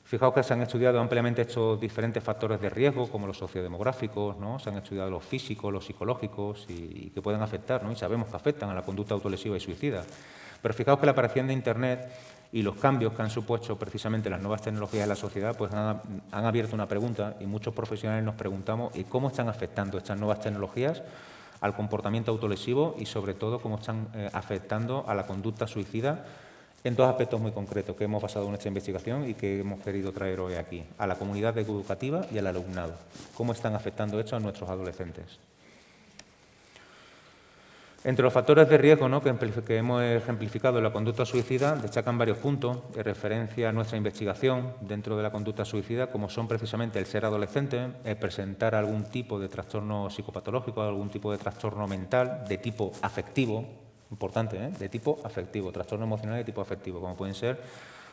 S4: Fijaos que se han estudiado ampliamente estos diferentes factores de riesgo, como los sociodemográficos, ¿no? Se han estudiado los físicos, los psicológicos y que pueden afectar, ¿no? Y sabemos que afectan a la conducta autolesiva y suicida. Pero fijaos que la aparición de Internet y los cambios que han supuesto precisamente las nuevas tecnologías en la sociedad pues han abierto una pregunta y muchos profesionales nos preguntamos ¿y cómo están afectando estas nuevas tecnologías al comportamiento autolesivo y sobre todo cómo están afectando a la conducta suicida? En dos aspectos muy concretos que hemos basado en nuestra investigación y que hemos querido traer hoy aquí, a la comunidad educativa y al alumnado. ¿Cómo están afectando esto a nuestros adolescentes? Entre los factores de riesgo, ¿no?, que hemos ejemplificado en la conducta suicida, destacan varios puntos en referencia a nuestra investigación dentro de la conducta suicida, como son precisamente el ser adolescente, el presentar algún tipo de trastorno psicopatológico, algún tipo de trastorno mental de tipo afectivo, importante, de tipo afectivo, trastorno emocional de tipo afectivo, como pueden ser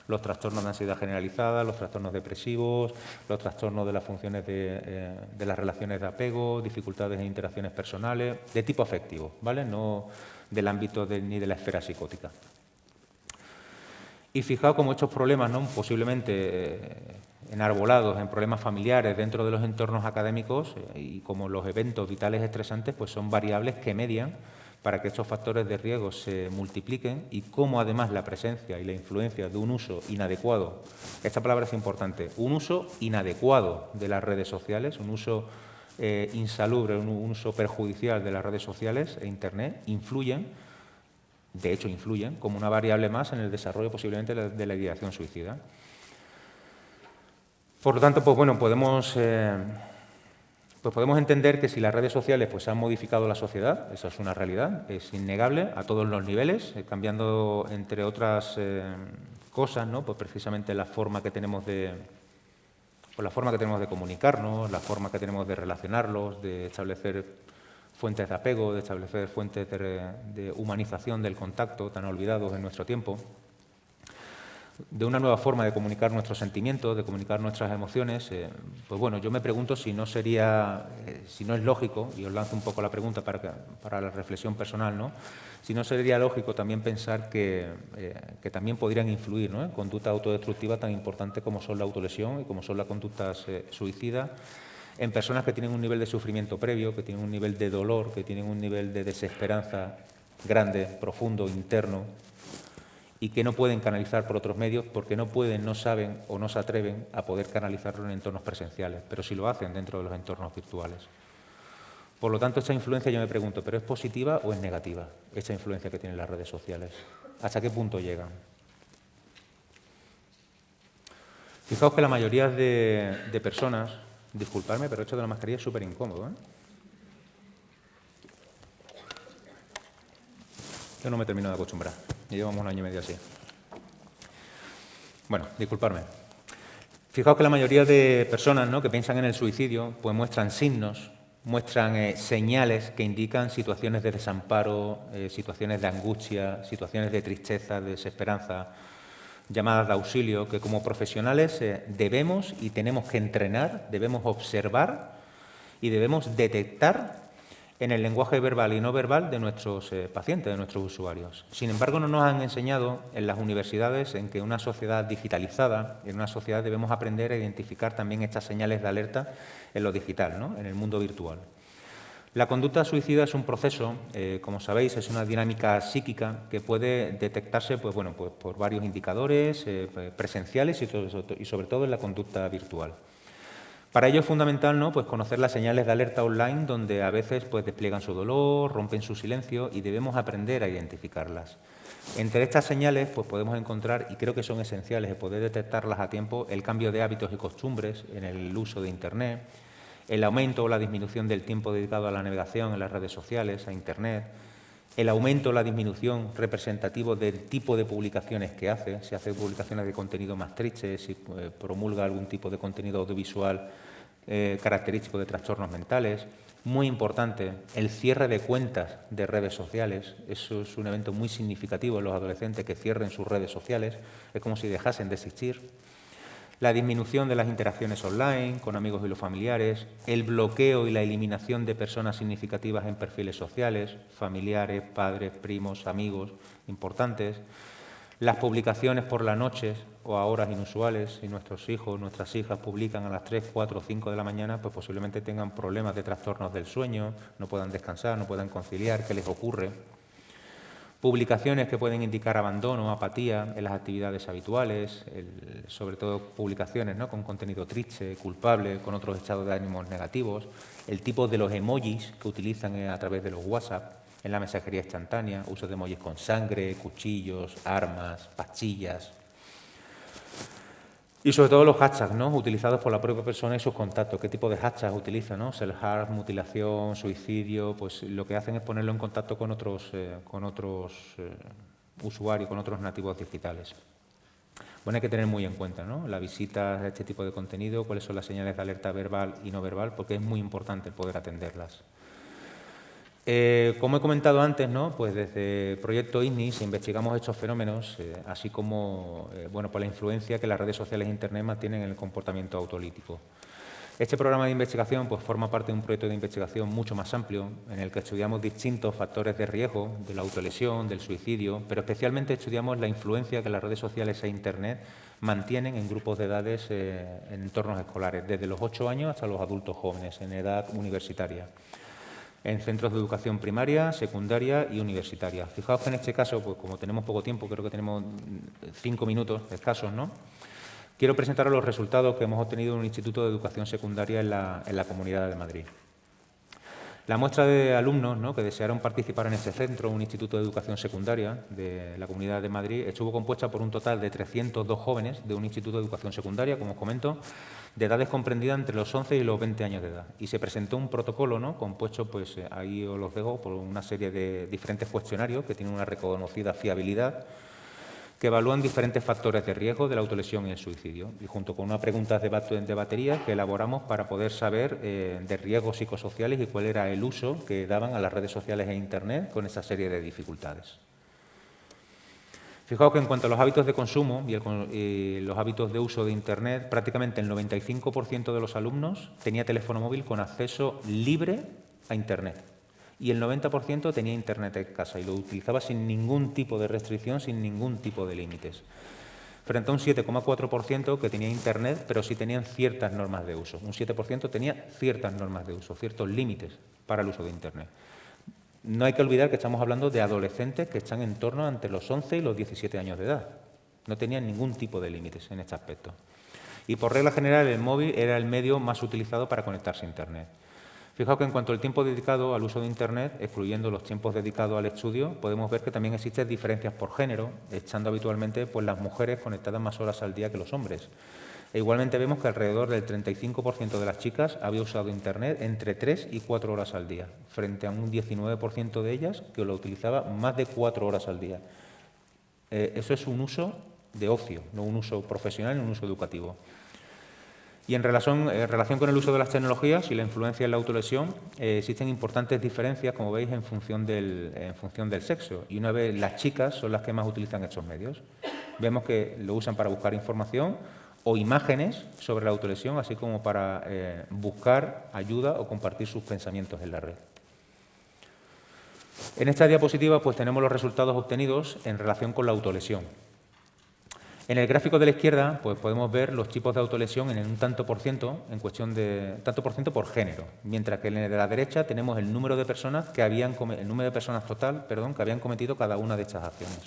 S4: los trastornos de ansiedad generalizada, los trastornos depresivos, los trastornos de las funciones de las relaciones de apego, dificultades en interacciones personales, de tipo afectivo, ¿vale? No del ámbito ni de la esfera psicótica. Y fijaos cómo estos problemas, ¿no?, posiblemente enarbolados en problemas familiares dentro de los entornos académicos y como los eventos vitales estresantes, pues son variables que median para que estos factores de riesgo se multipliquen y cómo además la presencia y la influencia de un uso inadecuado, esta palabra es importante, un uso inadecuado de las redes sociales, un uso insalubre, un uso perjudicial de las redes sociales e Internet, influyen como una variable más en el desarrollo posiblemente de la ideación suicida. Por lo tanto, pues bueno, podemos entender que si las redes sociales pues, han modificado la sociedad, eso es una realidad, es innegable a todos los niveles, cambiando, entre otras cosas, ¿no?, pues precisamente la forma que tenemos de comunicarnos, la forma que tenemos de relacionarlos, de establecer fuentes de apego, de establecer fuentes de humanización del contacto, tan olvidados en nuestro tiempo, de una nueva forma de comunicar nuestros sentimientos, de comunicar nuestras emociones. Pues bueno, yo me pregunto si no es lógico, y os lanzo un poco la pregunta para la reflexión personal, ¿no?, si no sería lógico también pensar que también podrían influir, ¿no?, en conducta autodestructiva tan importante como son la autolesión y como son las conductas suicidas, en personas que tienen un nivel de sufrimiento previo, que tienen un nivel de dolor, que tienen un nivel de desesperanza grande, profundo, interno, y que no pueden canalizar por otros medios porque no pueden, no saben o no se atreven a poder canalizarlo en entornos presenciales, pero sí lo hacen dentro de los entornos virtuales. Por lo tanto, esta influencia, yo me pregunto, ¿pero es positiva o es negativa esta influencia que tienen las redes sociales? ¿Hasta qué punto llegan? Fijaos que la mayoría de personas, disculpadme, pero esto de la mascarilla es súper incómodo, Yo no me termino de acostumbrar. Y llevamos un año y medio así. Bueno, disculpadme. Fijaos que la mayoría de personas, ¿no?, que piensan en el suicidio, pues muestran signos muestran señales que indican situaciones de desamparo, situaciones de angustia, situaciones de tristeza, de desesperanza, llamadas de auxilio, que como profesionales debemos y tenemos que entrenar, debemos observar y debemos detectar en el lenguaje verbal y no verbal de nuestros pacientes, de nuestros usuarios. Sin embargo, no nos han enseñado en las universidades en que en una sociedad digitalizada, en una sociedad debemos aprender a identificar también estas señales de alerta en lo digital, ¿no? En el mundo virtual. La conducta suicida es un proceso, como sabéis, es una dinámica psíquica que puede detectarse pues, por varios indicadores presenciales y sobre todo en la conducta virtual. Para ello es fundamental, ¿no?, pues conocer las señales de alerta online, donde a veces pues, despliegan su dolor, rompen su silencio y debemos aprender a identificarlas. Entre estas señales pues, podemos encontrar, y creo que son esenciales de poder detectarlas a tiempo, el cambio de hábitos y costumbres en el uso de Internet, el aumento o la disminución del tiempo dedicado a la navegación en las redes sociales, a Internet, el aumento o la disminución representativo del tipo de publicaciones que hace, si hace publicaciones de contenido más triste, si promulga algún tipo de contenido audiovisual característico de trastornos mentales. Muy importante, el cierre de cuentas de redes sociales. Eso es un evento muy significativo en los adolescentes, que cierren sus redes sociales. Es como si dejasen de existir. La disminución de las interacciones online con amigos y los familiares, el bloqueo y la eliminación de personas significativas en perfiles sociales, familiares, padres, primos, amigos, importantes. Las publicaciones por la noche o a horas inusuales, si nuestros hijos, nuestras hijas publican a las 3, 4 o 5 de la mañana, pues posiblemente tengan problemas de trastornos del sueño, no puedan descansar, no puedan conciliar, ¿qué les ocurre? Publicaciones que pueden indicar abandono, apatía en las actividades habituales, sobre todo publicaciones, ¿no?, con contenido triste, culpable, con otros estados de ánimos negativos, el tipo de los emojis que utilizan a través de los WhatsApp, en la mensajería instantánea, uso de emojis con sangre, cuchillos, armas, pastillas. Y sobre todo los hashtags, ¿no?, utilizados por la propia persona y sus contactos. ¿Qué tipo de hashtags utiliza, ¿no? Self-harm, mutilación, suicidio. Pues lo que hacen es ponerlo en contacto con otros usuarios, con otros nativos digitales. Bueno, hay que tener muy en cuenta, ¿no?, la visita a este tipo de contenido, cuáles son las señales de alerta verbal y no verbal, porque es muy importante poder atenderlas. Como he comentado antes, ¿no?, pues desde Proyecto IGNIS investigamos estos fenómenos, así como por la influencia que las redes sociales e Internet mantienen en el comportamiento autolítico. Este programa de investigación pues, forma parte de un proyecto de investigación mucho más amplio, en el que estudiamos distintos factores de riesgo de la autolesión, del suicidio, pero especialmente estudiamos la influencia que las redes sociales e Internet mantienen en grupos de edades en entornos escolares, desde los 8 años hasta los adultos jóvenes, en edad universitaria, en centros de educación primaria, secundaria y universitaria. Fijaos que en este caso, pues como tenemos poco tiempo, creo que tenemos 5 minutos escasos, ¿no?, quiero presentaros los resultados que hemos obtenido en un instituto de educación secundaria en la Comunidad de Madrid. La muestra de alumnos, ¿no?, que desearon participar en este centro, un instituto de educación secundaria de la Comunidad de Madrid, estuvo compuesta por un total de 302 jóvenes de un instituto de educación secundaria, como os comento, de edades comprendidas entre los 11 y los 20 años de edad. Y se presentó un protocolo, ¿no?, compuesto, pues ahí os los dejo, por una serie de diferentes cuestionarios que tienen una reconocida fiabilidad, que evalúan diferentes factores de riesgo de la autolesión y el suicidio, y junto con unas preguntas de batería que elaboramos para poder saber de riesgos psicosociales y cuál era el uso que daban a las redes sociales e Internet con esa serie de dificultades. Fijaos que en cuanto a los hábitos de consumo y los hábitos de uso de Internet, prácticamente el 95% de los alumnos tenía teléfono móvil con acceso libre a Internet. Y el 90% tenía Internet en casa y lo utilizaba sin ningún tipo de restricción, sin ningún tipo de límites. Frente a un 7,4% que tenía Internet, pero sí tenían ciertas normas de uso. Un 7% tenía ciertas normas de uso, ciertos límites para el uso de Internet. No hay que olvidar que estamos hablando de adolescentes que están en torno entre los 11 y los 17 años de edad. No tenían ningún tipo de límites en este aspecto. Y por regla general, el móvil era el medio más utilizado para conectarse a Internet. Fijaos que en cuanto al tiempo dedicado al uso de Internet, excluyendo los tiempos dedicados al estudio, podemos ver que también existen diferencias por género, estando habitualmente pues, las mujeres conectadas más horas al día que los hombres. E igualmente vemos que alrededor del 35% de las chicas había usado Internet entre 3 y 4 horas al día, frente a un 19% de ellas que lo utilizaba más de 4 horas al día. Eso es un uso de ocio, no un uso profesional ni un uso educativo. Y en relación con el uso de las tecnologías y la influencia en la autolesión, existen importantes diferencias, como veis, en función del sexo. Y una vez las chicas son las que más utilizan estos medios. Vemos que lo usan para buscar información o imágenes sobre la autolesión, así como para buscar ayuda o compartir sus pensamientos en la red. En esta diapositiva pues, tenemos los resultados obtenidos en relación con la autolesión. En el gráfico de la izquierda pues, podemos ver los tipos de autolesión en un tanto por ciento, en cuestión de tanto por ciento por género, mientras que en el de la derecha tenemos el número de personas total, que habían cometido cada una de estas acciones.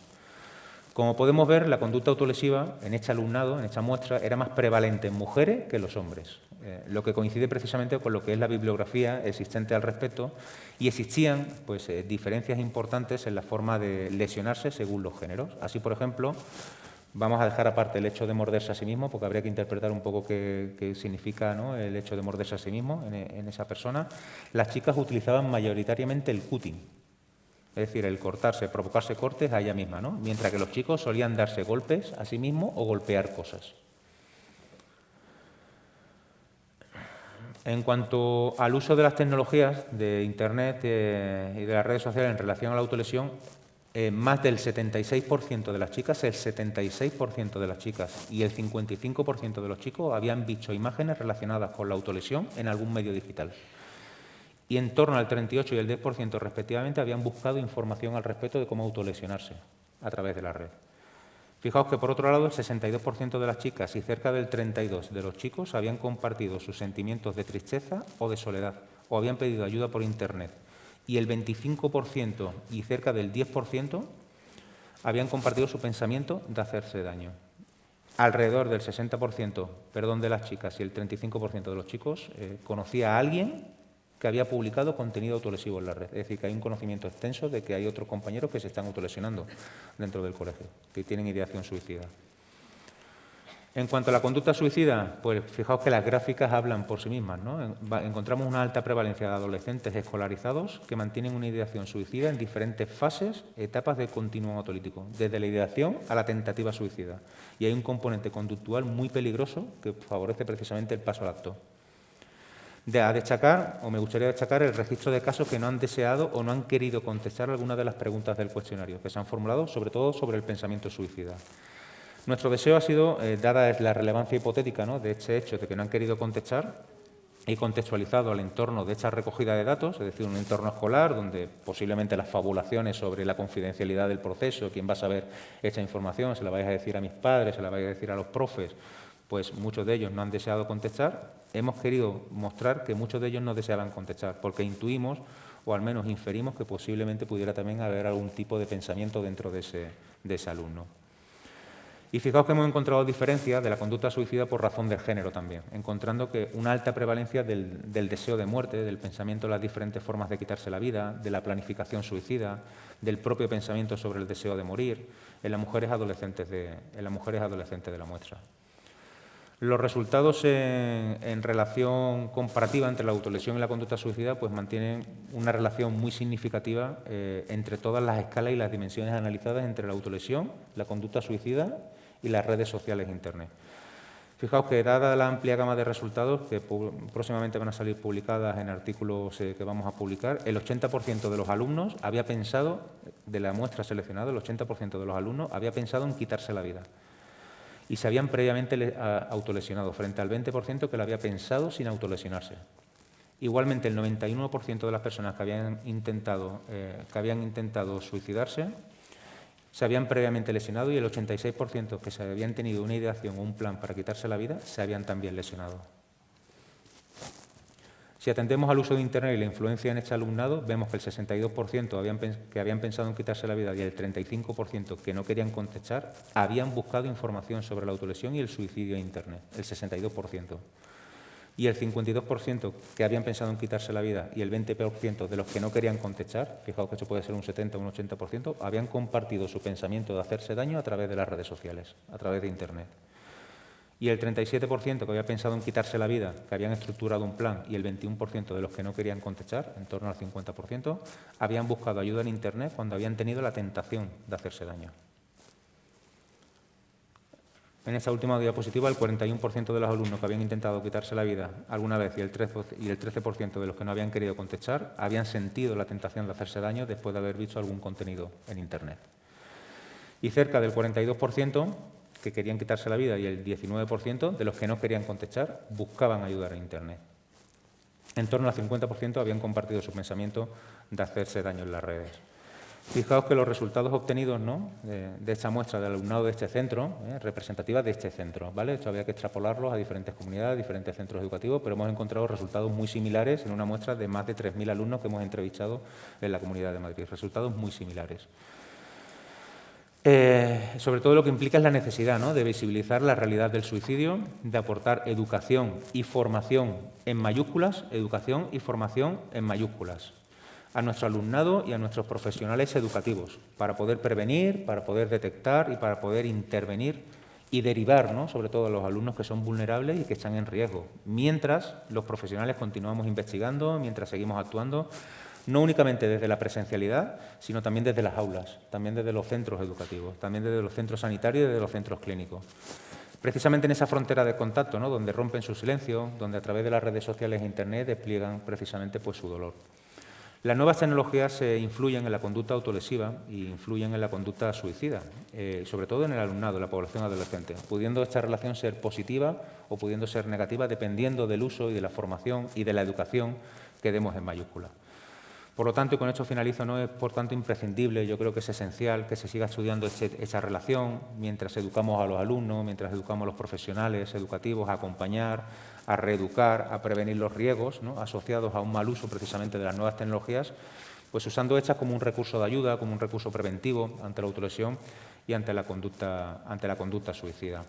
S4: Como podemos ver, la conducta autolesiva en este alumnado, en esta muestra, era más prevalente en mujeres que en los hombres, lo que coincide precisamente con lo que es la bibliografía existente al respecto, y existían pues, diferencias importantes en la forma de lesionarse según los géneros. Así, por ejemplo, vamos a dejar aparte el hecho de morderse a sí mismo, porque habría que interpretar un poco qué significa, ¿no?, el hecho de morderse a sí mismo en esa persona. Las chicas utilizaban mayoritariamente el cutting, es decir, el cortarse, provocarse cortes a ella misma, ¿no?, mientras que los chicos solían darse golpes a sí mismos o golpear cosas. En cuanto al uso de las tecnologías de Internet y de las redes sociales en relación a la autolesión, más del 76% de las chicas, el 76% de las chicas y el 55% de los chicos habían visto imágenes relacionadas con la autolesión en algún medio digital. Y en torno al 38% y el 10% respectivamente habían buscado información al respecto de cómo autolesionarse a través de la red. Fijaos que, por otro lado, el 62% de las chicas y cerca del 32% de los chicos habían compartido sus sentimientos de tristeza o de soledad o habían pedido ayuda por Internet. Y el 25% y cerca del 10% habían compartido su pensamiento de hacerse daño. Alrededor del 60% de las chicas y el 35% de los chicos conocía a alguien que había publicado contenido autolesivo en la red. Es decir, que hay un conocimiento extenso de que hay otros compañeros que se están autolesionando dentro del colegio, que tienen ideación suicida. En cuanto a la conducta suicida, pues fijaos que las gráficas hablan por sí mismas, ¿no? Encontramos una alta prevalencia de adolescentes escolarizados que mantienen una ideación suicida en diferentes fases, etapas de continuum autolítico, desde la ideación a la tentativa suicida. Y hay un componente conductual muy peligroso que favorece precisamente el paso al acto. A destacar, o me gustaría destacar, el registro de casos que no han deseado o no han querido contestar algunas de las preguntas del cuestionario que se han formulado, sobre todo sobre el pensamiento suicida. Nuestro deseo ha sido, dada la relevancia hipotética, ¿no?, de este hecho de que no han querido contestar, y contextualizado al entorno de esta recogida de datos, es decir, un entorno escolar donde posiblemente las fabulaciones sobre la confidencialidad del proceso, quién va a saber esta información, se la vais a decir a mis padres, se la vais a decir a los profes, pues muchos de ellos no han deseado contestar. Hemos querido mostrar que muchos de ellos no deseaban contestar, porque intuimos, o al menos inferimos, que posiblemente pudiera también haber algún tipo de pensamiento dentro de ese alumno. Y fijaos que hemos encontrado diferencias de la conducta suicida por razón de género también, encontrando que una alta prevalencia del deseo de muerte, del pensamiento de las diferentes formas de quitarse la vida, de la planificación suicida, del propio pensamiento sobre el deseo de morir, en las mujeres adolescentes de la muestra. Los resultados en relación comparativa entre la autolesión y la conducta suicida pues mantienen una relación muy significativa entre todas las escalas y las dimensiones analizadas entre la autolesión, la conducta suicida y las redes sociales e Internet. Fijaos que, dada la amplia gama de resultados que próximamente van a salir publicadas en artículos que vamos a publicar, el 80% de los alumnos había pensado, de la muestra seleccionada, el 80% de los alumnos había pensado en quitarse la vida. Y se habían previamente autolesionado, frente al 20% que lo había pensado sin autolesionarse. Igualmente, el 91% de las personas que habían intentado suicidarse se habían previamente lesionado y el 86% que se habían tenido una ideación o un plan para quitarse la vida se habían también lesionado. Si atendemos al uso de Internet y la influencia en este alumnado, vemos que el 62% que habían pensado en quitarse la vida y el 35% que no querían contestar habían buscado información sobre la autolesión y el suicidio en Internet, el 62%. Y el 52% que habían pensado en quitarse la vida y el 20% de los que no querían contestar, fijaos que esto puede ser un 70 o un 80%, habían compartido su pensamiento de hacerse daño a través de las redes sociales, a través de Internet. Y el 37% que había pensado en quitarse la vida, que habían estructurado un plan, y el 21% de los que no querían contestar, en torno al 50%, habían buscado ayuda en Internet cuando habían tenido la tentación de hacerse daño. En esta última diapositiva, el 41% de los alumnos que habían intentado quitarse la vida alguna vez y el 13% de los que no habían querido contestar habían sentido la tentación de hacerse daño después de haber visto algún contenido en Internet. Y cerca del 42% que querían quitarse la vida y el 19% de los que no querían contestar buscaban ayudar en Internet. En torno al 50% habían compartido su pensamiento de hacerse daño en las redes. Fijaos que los resultados obtenidos, ¿no?, de esta muestra del alumnado de este centro, representativa de este centro, ¿vale? Esto había que extrapolarlos a diferentes comunidades, diferentes centros educativos, pero hemos encontrado resultados muy similares en una muestra de más de 3.000 alumnos que hemos entrevistado en la Comunidad de Madrid. Resultados muy similares. Sobre todo lo que implica es la necesidad, ¿no?, de visibilizar la realidad del suicidio, de aportar educación y formación en mayúsculas, educación y formación en mayúsculas, a nuestro alumnado y a nuestros profesionales educativos, para poder prevenir, para poder detectar y para poder intervenir y derivar, ¿no?, sobre todo a los alumnos que son vulnerables y que están en riesgo, mientras los profesionales continuamos investigando, mientras seguimos actuando, no únicamente desde la presencialidad, sino también desde las aulas, también desde los centros educativos, también desde los centros sanitarios y desde los centros clínicos. Precisamente en esa frontera de contacto, ¿no?, donde rompen su silencio, donde a través de las redes sociales e Internet despliegan precisamente pues, su dolor. Las nuevas tecnologías influyen en la conducta autolesiva e influyen en la conducta suicida, sobre todo en el alumnado, en la población adolescente, pudiendo esta relación ser positiva o pudiendo ser negativa dependiendo del uso y de la formación y de la educación que demos en mayúscula. Por lo tanto, y con esto finalizo, no es por tanto imprescindible, yo creo que es esencial que se siga estudiando esa relación mientras educamos a los alumnos, mientras educamos a los profesionales educativos a acompañar, a reeducar, a prevenir los riesgos, ¿no?, asociados a un mal uso precisamente de las nuevas tecnologías, pues usando estas como un recurso de ayuda, como un recurso preventivo ante la autolesión y ante la conducta suicida.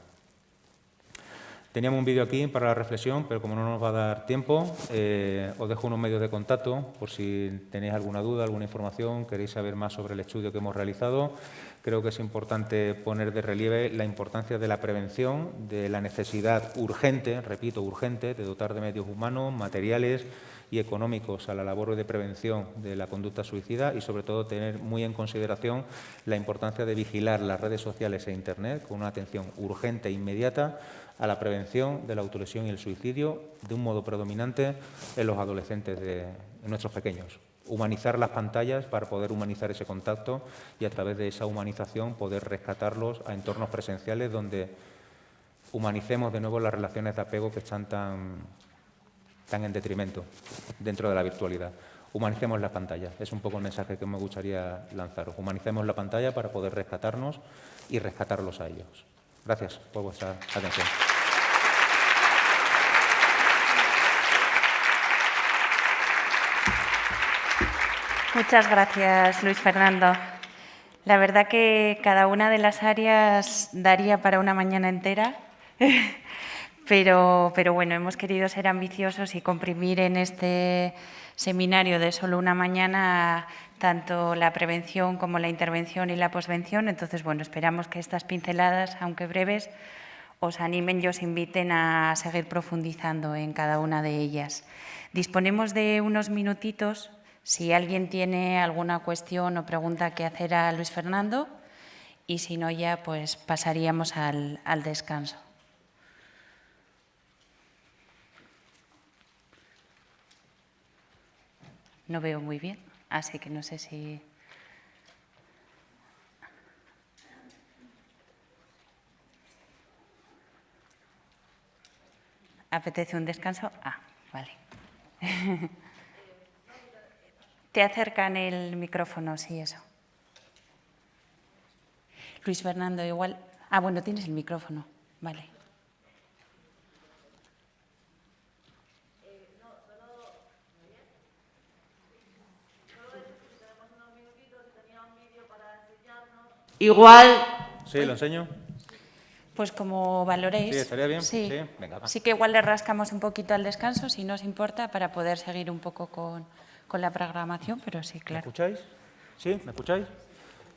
S4: Teníamos un vídeo aquí para la reflexión, pero como no nos va a dar tiempo, os dejo unos medios de contacto por si tenéis alguna duda, alguna información, queréis saber más sobre el estudio que hemos realizado. Creo que es importante poner de relieve la importancia de la prevención, de la necesidad urgente, repito, urgente, de dotar de medios humanos, materiales y económicos a la labor de prevención de la conducta suicida y, sobre todo, tener muy en consideración la importancia de vigilar las redes sociales e Internet con una atención urgente e inmediata a la prevención de la autolesión y el suicidio de un modo predominante en los adolescentes, en nuestros pequeños. Humanizar las pantallas para poder humanizar ese contacto y a través de esa humanización poder rescatarlos a entornos presenciales donde humanicemos de nuevo las relaciones de apego que están tan en detrimento dentro de la virtualidad. Humanicemos las pantallas, es un poco el mensaje que me gustaría lanzaros. Humanicemos la pantalla para poder rescatarnos y rescatarlos a ellos. Gracias por vuestra atención.
S1: Muchas gracias, Luis Fernando. La verdad que cada una de las áreas daría para una mañana entera, pero bueno, hemos querido ser ambiciosos y comprimir en este seminario de solo una mañana tanto la prevención como la intervención y la posvención. Entonces, bueno, esperamos que estas pinceladas, aunque breves, os animen y os inviten a seguir profundizando en cada una de ellas. Disponemos de unos minutitos. Si alguien tiene alguna cuestión o pregunta que hacer a Luis Fernando, y si no ya, pues pasaríamos al descanso. No veo muy bien, así que no sé si... ¿Apetece un descanso? Ah, vale. Te acercan el micrófono, sí, eso. Luis Fernando, igual... Ah, bueno, tienes el micrófono, vale.
S6: Igual...
S4: Sí, lo enseño.
S1: Pues como valoréis.
S4: Sí, estaría bien.
S1: Sí,
S4: Sí, venga, va.
S1: Sí que igual le rascamos un poquito al descanso, si no os importa, para poder seguir un poco con la programación, pero sí,
S4: ¿Me
S1: claro.
S4: escucháis? ¿Sí? ¿Me escucháis?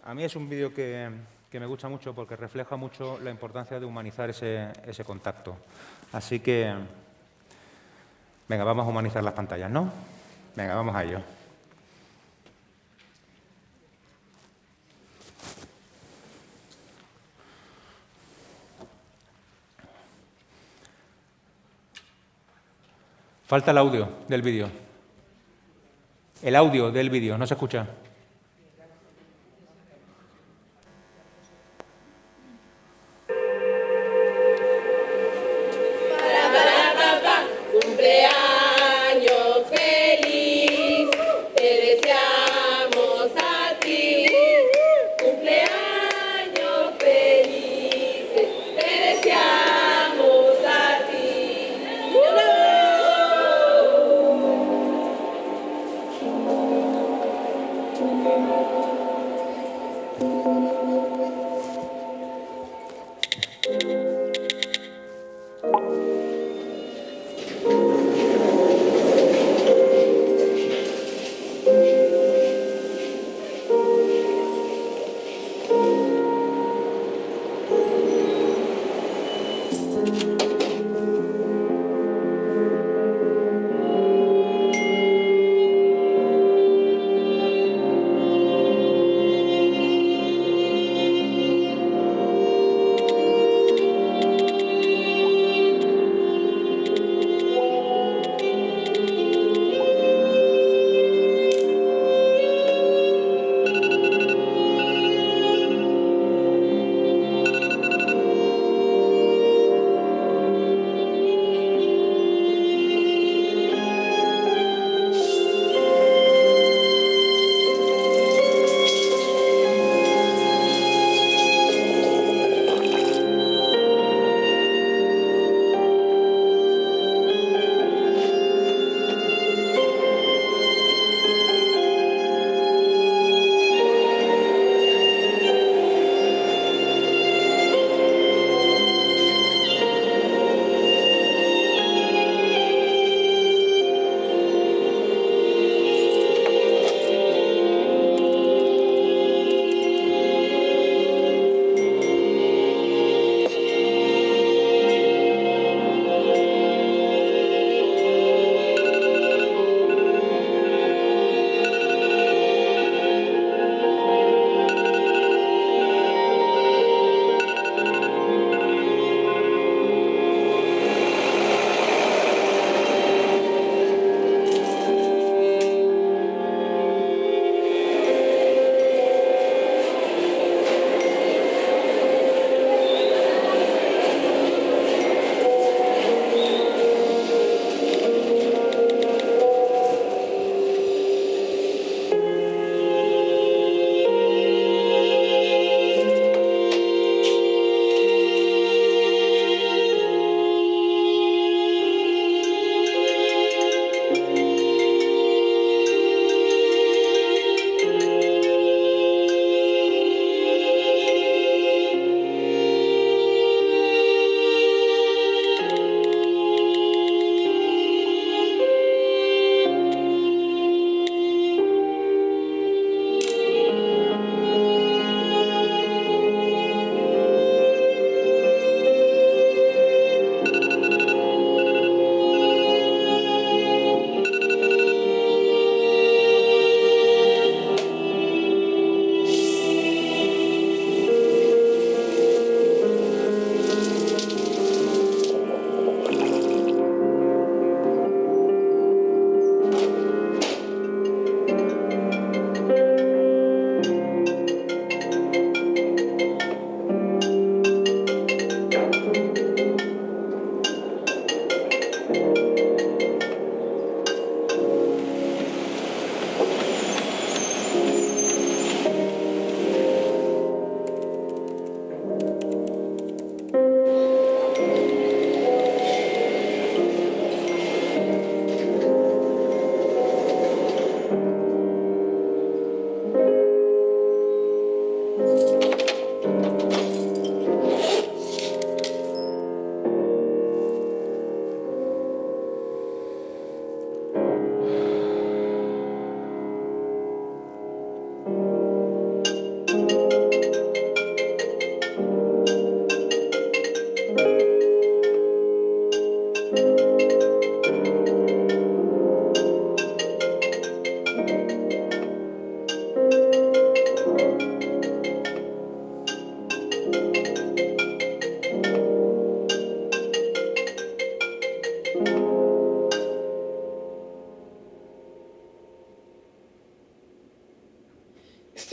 S4: A mí es un vídeo que me gusta mucho porque refleja mucho la importancia de humanizar ese contacto. Así que, venga, vamos a humanizar las pantallas, ¿no? Venga, vamos a ello. Falta el audio del vídeo. El audio del vídeo, no se escucha.
S7: Cumpleaños feliz, te deseamos a ti. Cumpleaños feliz, te deseamos a ti.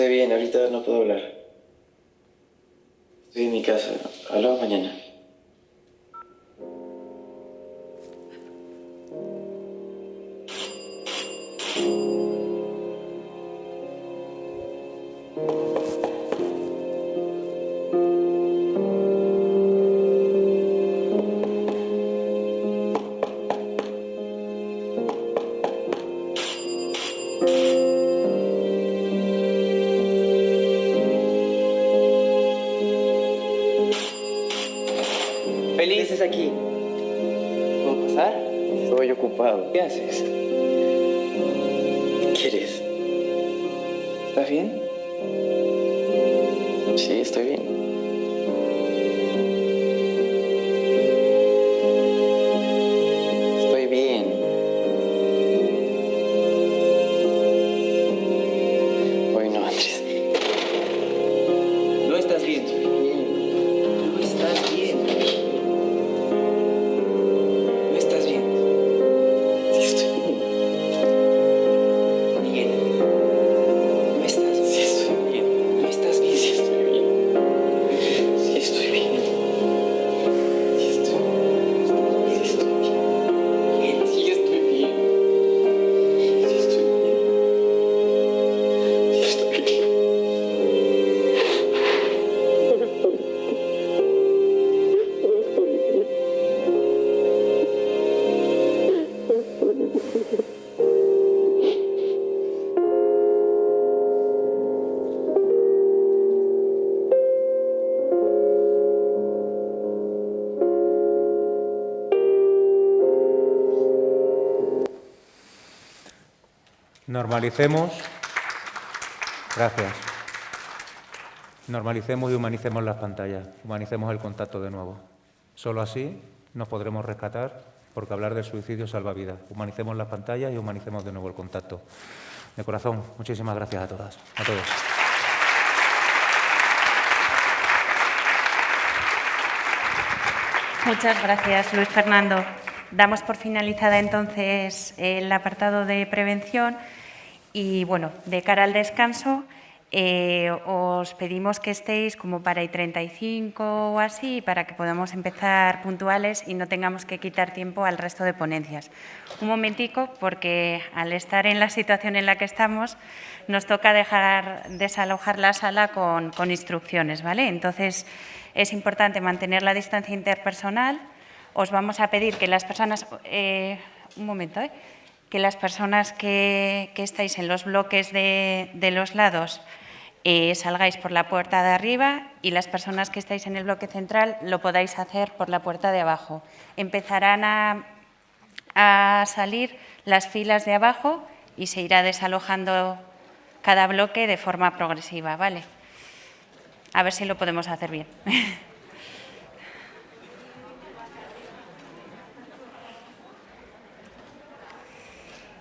S8: Estoy bien, ahorita no puedo hablar. Estoy en mi casa. Hablamos mañana. Feliz es aquí. ¿Puedo pasar? Estoy ocupado. ¿Qué haces? ¿Qué quieres? ¿Estás bien? Sí, estoy bien. Estoy bien. Hoy no, Andrés. No estás bien. No estás bien. No estás bien. Sí, estoy bien. Bien. No estás. Sí, estoy bien. No estás bien. Sí, estoy bien. Sí, estoy bien. Sí, estoy bien. Sí, estoy bien. Bien. Sí, estoy bien. Sí, estoy bien. Sí, estoy bien.
S4: Normalicemos, gracias. Normalicemos y humanicemos las pantallas, humanicemos el contacto de nuevo. Solo así nos podremos rescatar, porque hablar del suicidio salva vidas. Humanicemos las pantallas y humanicemos de nuevo el contacto. De corazón, muchísimas gracias a todas, a todos.
S1: Muchas gracias, Luis Fernando. Damos por finalizada entonces el apartado de prevención y, bueno, de cara al descanso, os pedimos que estéis como para I35 o así, para que podamos empezar puntuales y no tengamos que quitar tiempo al resto de ponencias. Un momentico, porque al estar en la situación en la que estamos, nos toca desalojar la sala con instrucciones, ¿vale? Entonces, es importante mantener la distancia interpersonal. Os vamos a pedir que las personas… un momento, que las personas que estáis en los bloques de los lados salgáis por la puerta de arriba y las personas que estáis en el bloque central lo podáis hacer por la puerta de abajo. Empezarán a salir las filas de abajo y se irá desalojando cada bloque de forma progresiva, ¿vale? A ver si lo podemos hacer bien.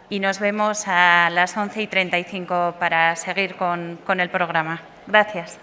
S1: Y nos vemos a las 11:35 para seguir con el programa. Gracias.